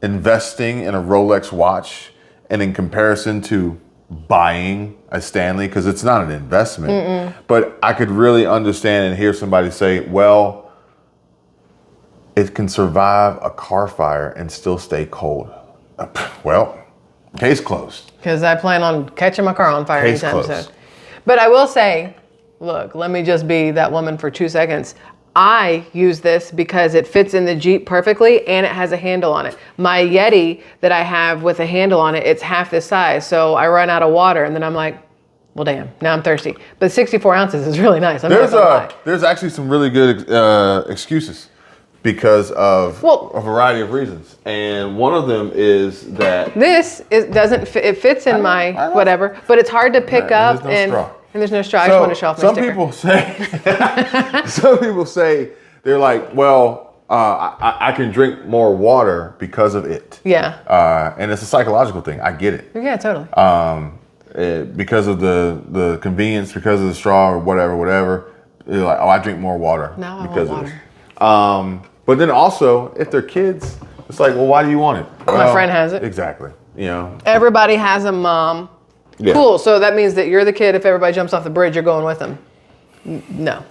investing in a Rolex watch and in comparison to buying a Stanley, because it's not an investment. But I could really understand and hear somebody say, well, it can survive a car fire and still stay cold. Well, case closed. Because I plan on catching my car on fire Case anytime closed. soon. But I will say, look, let me just be that woman for 2 seconds. I use this because it fits in the Jeep perfectly and it has a handle on it. My Yeti that I have with a handle on it, it's half this size. So I run out of water and then I'm like, well, damn, now I'm thirsty. But 64 ounces is really nice. There's actually some really good excuses because of a variety of reasons. And one of them is that it fits in my whatever, but it's hard to pick up and there's no straw. I just want to show off my sticker. Some people say they're like, well, I can drink more water because of it. Yeah. And it's a psychological thing. I get it. Yeah, totally. Because of the convenience, because of the straw or whatever. They're like, oh, I drink more water because of it. But then also, if they're kids, it's like, well, why do you want it? Well, my friend has it. Exactly. Everybody has a mom. Yeah. Cool. So that means that you're the kid. If everybody jumps off the bridge, you're going with them. No.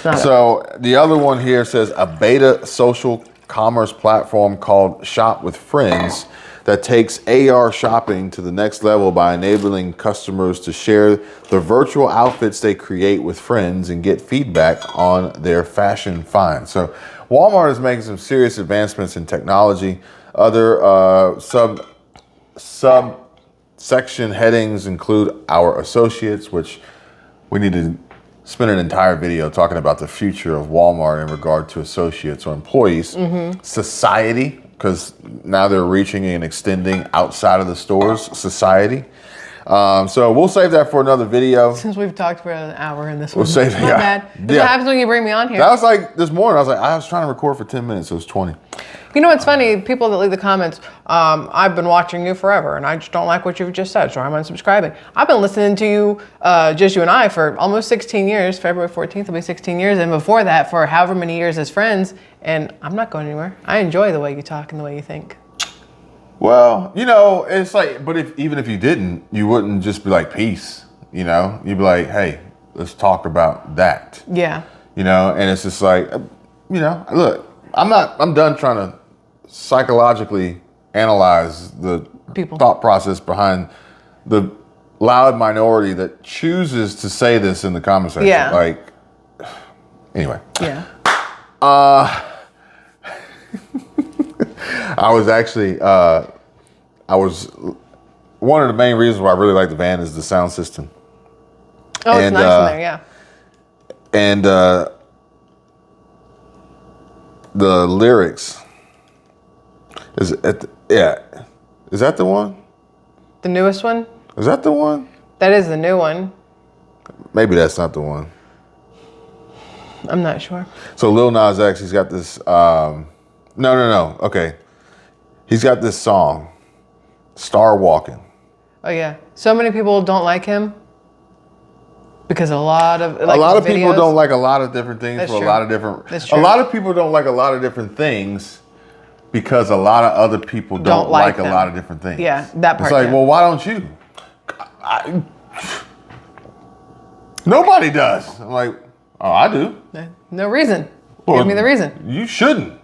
So the other one here says a beta social commerce platform called Shop with Friends that takes AR shopping to the next level by enabling customers to share the virtual outfits they create with friends and get feedback on their fashion finds. So Walmart is making some serious advancements in technology. Other subsection headings include our associates, which we need to spend an entire video talking about the future of Walmart in regard to associates or employees. Society, because now they're reaching and extending outside of the stores. Society. So we'll save that for another video. Since we've talked for an hour in this we'll one. Save it. My bad. This what happens when you bring me on here. That was like this morning. I was trying to record for 10 minutes. So it was 20. You know what's funny? People that leave the comments, I've been watching you forever and I just don't like what you've just said, so I'm unsubscribing. I've been listening to you, just you and I, for almost 16 years. February 14th will be 16 years. And before that, for however many years as friends. And I'm not going anywhere. I enjoy the way you talk and the way you think. Well, it's like, but even if you didn't, you wouldn't just be like, peace, you'd be like, hey, let's talk about that. Yeah. And it's just like, look, I'm done trying to psychologically analyze the thought process behind the loud minority that chooses to say this in the comment section. Yeah. Like, anyway. Yeah. I was actually, one of the main reasons why I really like the van is the sound system. Oh, it's nice in there, yeah. And the lyrics is that the one? The newest one? Is that the one? That is the new one. Maybe that's not the one. I'm not sure. So Lil Nas X, he's got this. No. Okay, he's got this song, "Star Walking." Oh yeah, so many people don't like him because a lot of People don't like a lot of different things. That's for true. a lot of different. That's true. A lot of people don't like a lot of different things because a lot of other people don't like a them. lot of different things. Yeah, that part. It's like, yeah. well, why don't you? Nobody does. I'm like, oh, I do. No reason. Well, Give me the reason. You shouldn't.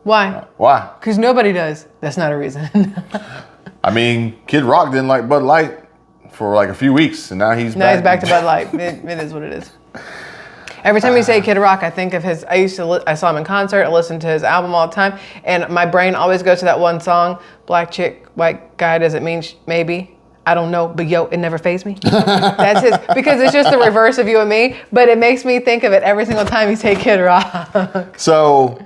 Why? Why? Because nobody does. That's not a reason. I mean, Kid Rock didn't like Bud Light for like a few weeks, and now he's back to Bud Light. It is what it is. Every time you say Kid Rock, I think of his. I saw him in concert. I listened to his album all the time, and my brain always goes to that one song: "Black chick, white guy, does it mean maybe? I don't know, but yo, it never fazed me." That's his, because it's just the reverse of you and me, but it makes me think of it every single time you say Kid Rock. So,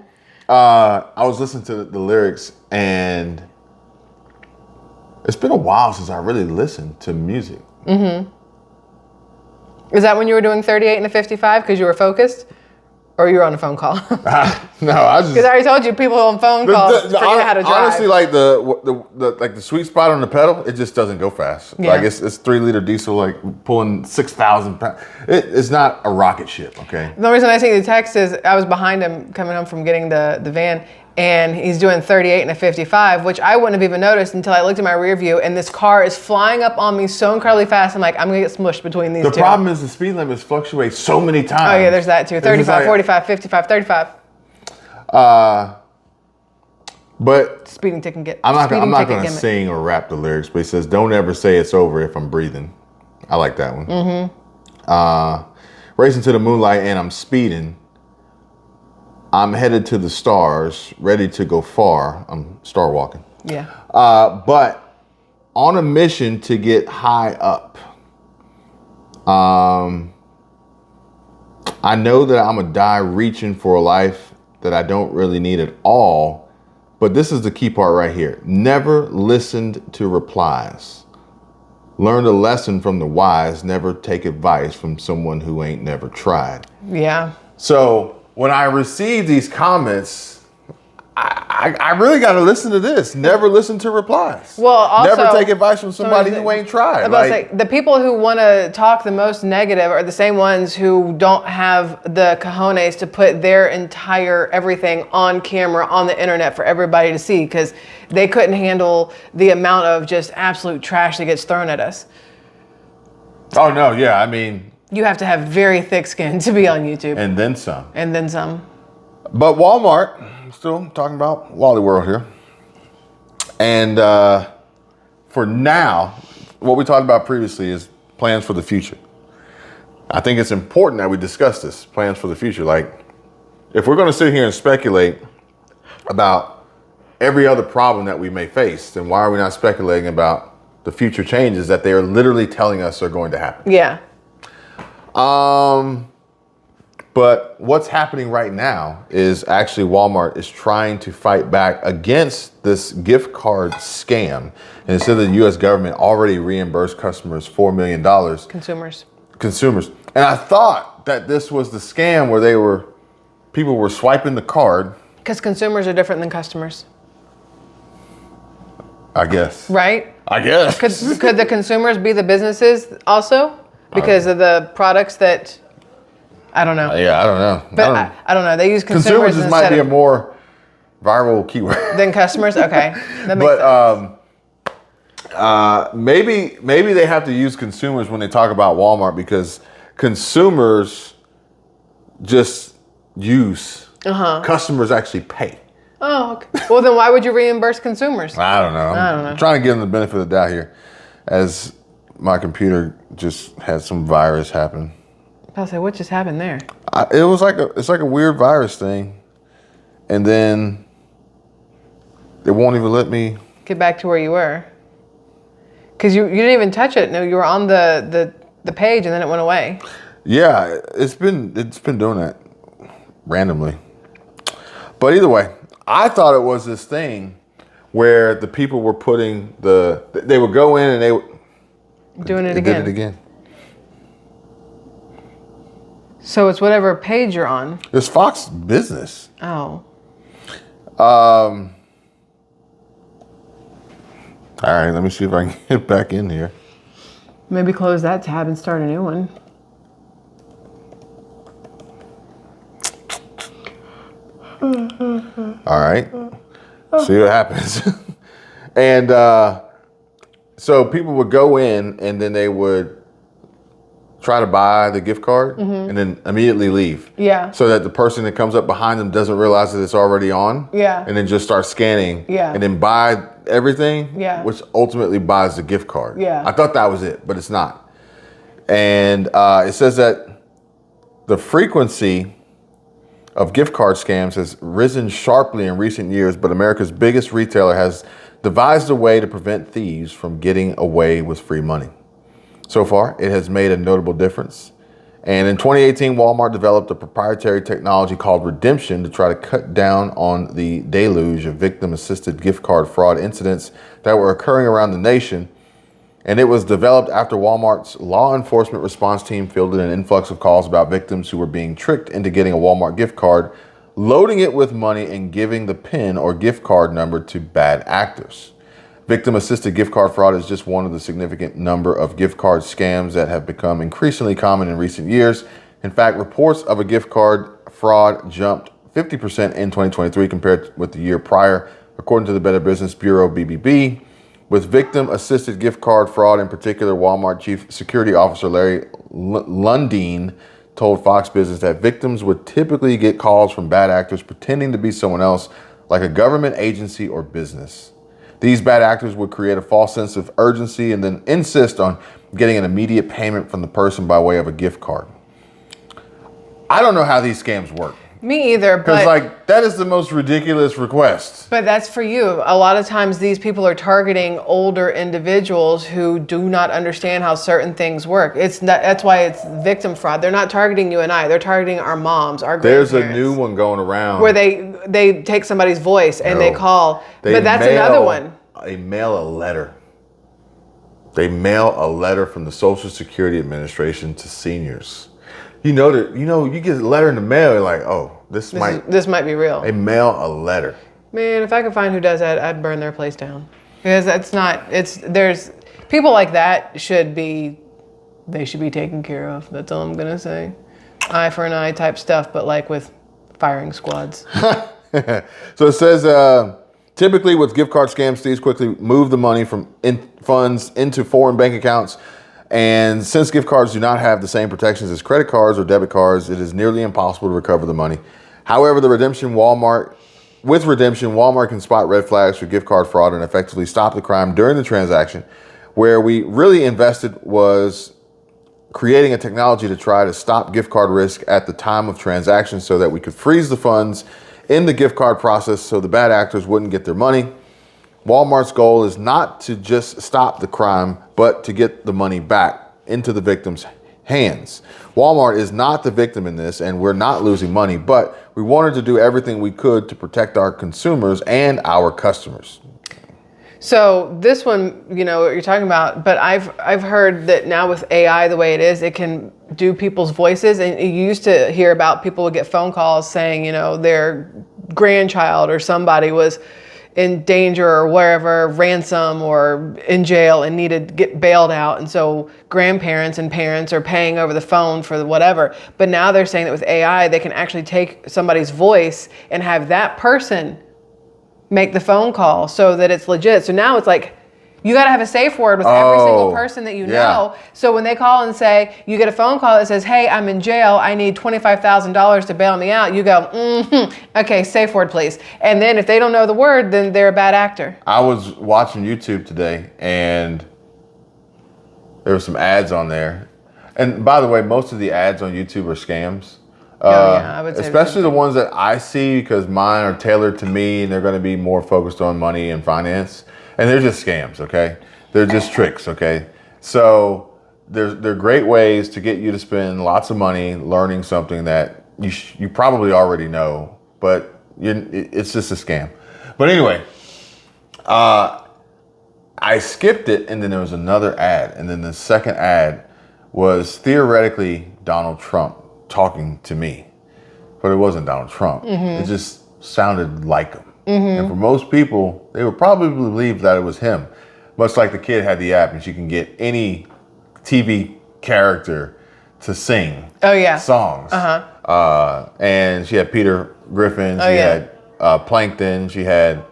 I was listening to the lyrics, and it's been a while since I really listened to music. Mm-hmm. Is that when you were doing 38 and a 55 because you were focused? Or you were on a phone call? No, I just... Because I already told you, people on phone calls forget how to drive. Honestly, like the sweet spot on the pedal, it just doesn't go fast. Yeah. Like it's 3-liter diesel, like pulling 6,000 pounds. It's not a rocket ship, okay? The reason I sent you the text is I was behind him coming home from getting the van, and he's doing 38 and a 55, which I wouldn't have even noticed until I looked at my rear view, and this car is flying up on me so incredibly fast. I'm like, I'm gonna get smushed between these two. The problem is the speed limits fluctuate so many times. Oh yeah, there's that too. 35, 45, 55, 35. But speeding ticket get. I'm not going to sing or rap the lyrics, but he says, "Don't ever say it's over if I'm breathing." I like that one. Mm-hmm. Racing to the moonlight and I'm speeding. I'm headed to the stars, ready to go far. I'm star walking. Yeah. But on a mission to get high up. I know that I'm gonna die reaching for a life that I don't really need at all. But this is the key part right here. Never listened to replies. Learned a lesson from the wise. Never take advice from someone who ain't never tried. Yeah. So when I receive these comments, I really got to listen to this. Never listen to replies. Well, also, never take advice from somebody who ain't tried. I'm about to say, the people who want to talk the most negative are the same ones who don't have the cojones to put their entire everything on camera on the internet for everybody to see, because they couldn't handle the amount of just absolute trash that gets thrown at us. Oh no, yeah, I mean, you have to have very thick skin to be on YouTube. And then some. And then some. But Walmart, still talking about Wally World here. And for now, what we talked about previously is plans for the future. I think it's important that we discuss this, plans for the future. Like, if we're going to sit here and speculate about every other problem that we may face, then why are we not speculating about the future changes that they are literally telling us are going to happen? Yeah. But what's happening right now is actually Walmart is trying to fight back against this gift card scam. And it said the U.S. government already reimbursed customers $4 million. Consumers. And I thought that this was the scam where people were swiping the card. Because consumers are different than customers. I guess. Right? I guess. Could the consumers be the businesses also? Because of the products that... I don't know. Yeah, I don't know. But I don't know. They use consumers just might be a more viral keyword than customers. Okay, that makes sense. Maybe they have to use consumers when they talk about Walmart, because consumers just use. Customers actually pay. Oh, okay. Well, then why would you reimburse consumers? I don't know. I'm trying to give them the benefit of the doubt here, as my computer just had some virus happen. I'll say, what just happened there? It's like a weird virus thing, and then it won't even let me get back to where you were, because you didn't even touch it. No, you were on the page, and then it went away. Yeah, it's been doing that randomly. But either way, I thought it was this thing where the people were putting they would go in and they would doing it again. Did it again. So it's whatever page you're on. It's Fox Business. Oh. All right, let me see if I can get back in here. Maybe close that tab and start a new one. All right. See what happens. And so people would go in and then they would try to buy the gift card and then immediately leave. Yeah. So that the person that comes up behind them doesn't realize that it's already on. Yeah. And then just start scanning. Yeah. And then buy everything. Yeah. Which ultimately buys the gift card. Yeah. I thought that was it, but it's not. And it says that the frequency of gift card scams has risen sharply in recent years, but America's biggest retailer has devised a way to prevent thieves from getting away with free money. So far, it has made a notable difference. And in 2018, Walmart developed a proprietary technology called redemption to try to cut down on the deluge of victim-assisted gift card fraud incidents that were occurring around the nation. And it was developed after Walmart's law enforcement response team fielded an influx of calls about victims who were being tricked into getting a Walmart gift card, loading it with money, and giving the PIN or gift card number to bad actors. Victim-assisted gift card fraud is just one of the significant number of gift card scams that have become increasingly common in recent years. In fact, reports of a gift card fraud jumped 50% in 2023 compared with the year prior, according to the Better Business Bureau, BBB. With victim-assisted gift card fraud in particular, Walmart Chief Security Officer Larry Lundeen told Fox Business that victims would typically get calls from bad actors pretending to be someone else, like a government agency or business. These bad actors would create a false sense of urgency and then insist on getting an immediate payment from the person by way of a gift card. I don't know how these scams work. Me either, Because, but like, that is the most ridiculous request. but that's for you. A lot of times these people are targeting older individuals who do not understand how certain things work. That's why it's victim fraud. They're not targeting you and I. They're targeting our moms, our There's grandparents. a new one going around. Where they take somebody's voice and they No. call. They But that's another one. They mail a letter. They mail a letter from the Social Security Administration to seniors. You get a letter in the mail, you're like, oh, this might be real. They mail a letter. Man, if I could find who does that, I'd burn their place down. Because there's people like that should be taken care of. That's all I'm gonna say. Eye for an eye type stuff, but like with firing squads. So it says, typically with gift card scams, thieves quickly move the money from funds into foreign bank accounts. And since gift cards do not have the same protections as credit cards or debit cards, it is nearly impossible to recover the money. However, with redemption, Walmart can spot red flags for gift card fraud and effectively stop the crime during the transaction. Where we really invested was creating a technology to try to stop gift card risk at the time of transaction so that we could freeze the funds in the gift card process so the bad actors wouldn't get their money. Walmart's goal is not to just stop the crime, but to get the money back into the victim's hands. Walmart is not the victim in this, and we're not losing money, but we wanted to do everything we could to protect our consumers and our customers. So this one, what you're talking about, but I've heard that now with AI the way it is, it can do people's voices. And you used to hear about people would get phone calls saying, their grandchild or somebody was in danger or wherever, ransom or in jail and needed to get bailed out. And so grandparents and parents are paying over the phone for whatever. But now they're saying that with AI, they can actually take somebody's voice and have that person make the phone call so that it's legit. So now it's like, you got to have a safe word with every single person that you know. So when they call and say, you get a phone call that says, hey, I'm in jail. I need $25,000 to bail me out. You go, okay, safe word, please. And then if they don't know the word, then they're a bad actor. I was watching YouTube today and there were some ads on there. And by the way, most of the ads on YouTube are scams. I would say especially the ones that I see because mine are tailored to me and they're going to be more focused on money and finance. And they're just scams, okay? They're just tricks, okay? So they're great ways to get you to spend lots of money learning something that you probably already know, but it's just a scam. But anyway, I skipped it and then there was another ad. And then the second ad was theoretically Donald Trump talking to me, but it wasn't Donald Trump. It just sounded like him. And for most people, they would probably believe that it was him. Much like the kid had the app and she can get any TV character to sing songs. And she had Peter Griffin, she had Plankton, she had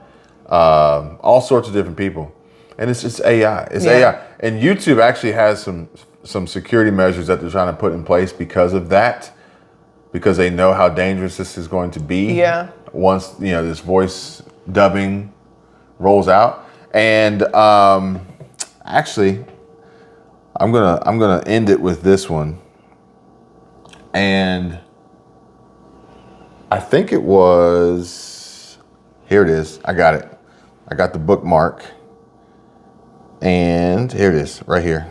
all sorts of different people. And it's just AI. It's AI. And YouTube actually has some security measures that they're trying to put in place because of that, because they know how dangerous this is going to be once this voice dubbing rolls out. And actually, I'm gonna end it with this one. And I think it was, here it is. I got it. I got the bookmark. And here it is, right here.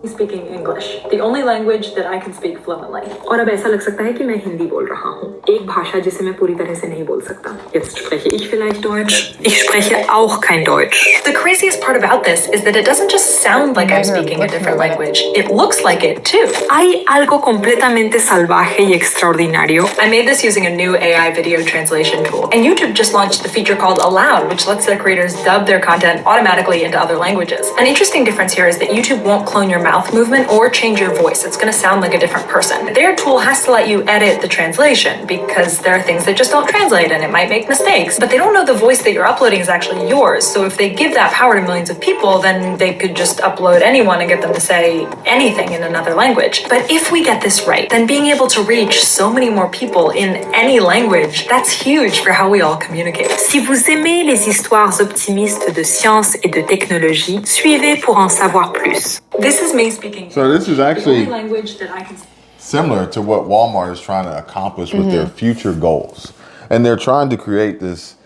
Speaking English, the only language that I can speak fluently. और अब ऐसा लग सकता है कि मैं हिंदी बोल रहा हूँ, एक भाषा जिसे मैं पूरी तरह से नहीं बोल सकता. Jetzt spreche ich vielleicht Deutsch. Ich spreche auch kein Deutsch. The craziest part about this is that it doesn't just sound like I'm speaking a different language. It looks like it too. Hay algo completamente salvaje y extraordinario. I made this using a new AI video translation tool, and YouTube just launched the feature called Aloud, which lets their creators dub their content automatically into other languages. An interesting difference here is that YouTube won't clone your mouth movement or change your voice. It's going to sound like a different person. Their tool has to let you edit the translation because there are things that just don't translate and it might make mistakes, but they don't know the voice that you're uploading is actually yours. So if they give that power to millions of people, then they could just upload anyone and get them to say anything in another language. But if we get this right, then being able to reach so many more people in any language, that's huge for how we all communicate. Si vous aimez les histoires optimistes de science et de technologie, suivez pour en savoir plus. This is me speaking. So this is actually the only language that I can speak. Similar to what Walmart is trying to accomplish with their future goals. And they're trying to create this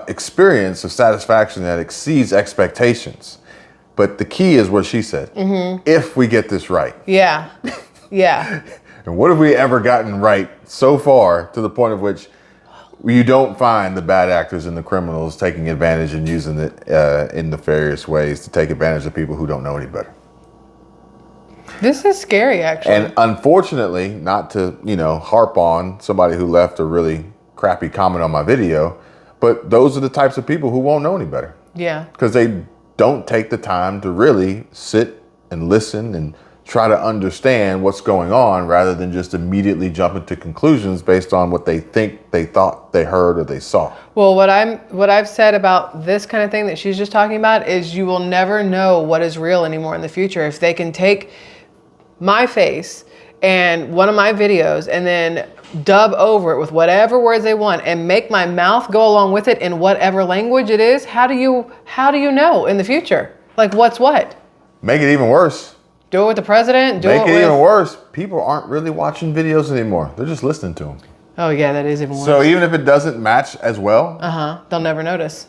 experience of satisfaction that exceeds expectations. But the key is what she said, if we get this right. Yeah. And what have we ever gotten right so far to the point of which you don't find the bad actors and the criminals taking advantage and using it in nefarious ways to take advantage of people who don't know any better? This is scary, actually. And unfortunately, not to, harp on somebody who left a really crappy comment on my video, but those are the types of people who won't know any better. Yeah. Because they don't take the time to really sit and listen and try to understand what's going on rather than just immediately jumping to conclusions based on what they think, they thought, they heard, or they saw. Well, what I've said about this kind of thing that she's just talking about is you will never know what is real anymore in the future. If they can take my face and one of my videos and then dub over it with whatever words they want and make my mouth go along with it in whatever language it is, how do you know in the future? Like what's what? Make it even worse. Do it with the president. Make it even worse. People aren't really watching videos anymore. They're just listening to them. Oh yeah, that is even worse. So even if it doesn't match as well, they'll never notice.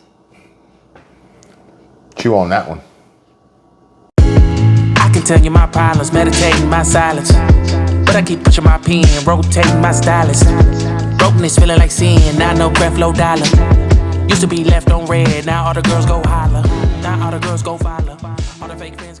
Chew on that one. I can tell you my problems, meditating my silence. But I keep pushing my pen, rotating my stylus. Brokenness feeling like sin, now no breath, low dollar. Used to be left on red, now all the girls go holler. Now all the girls go follow. All the fake friends.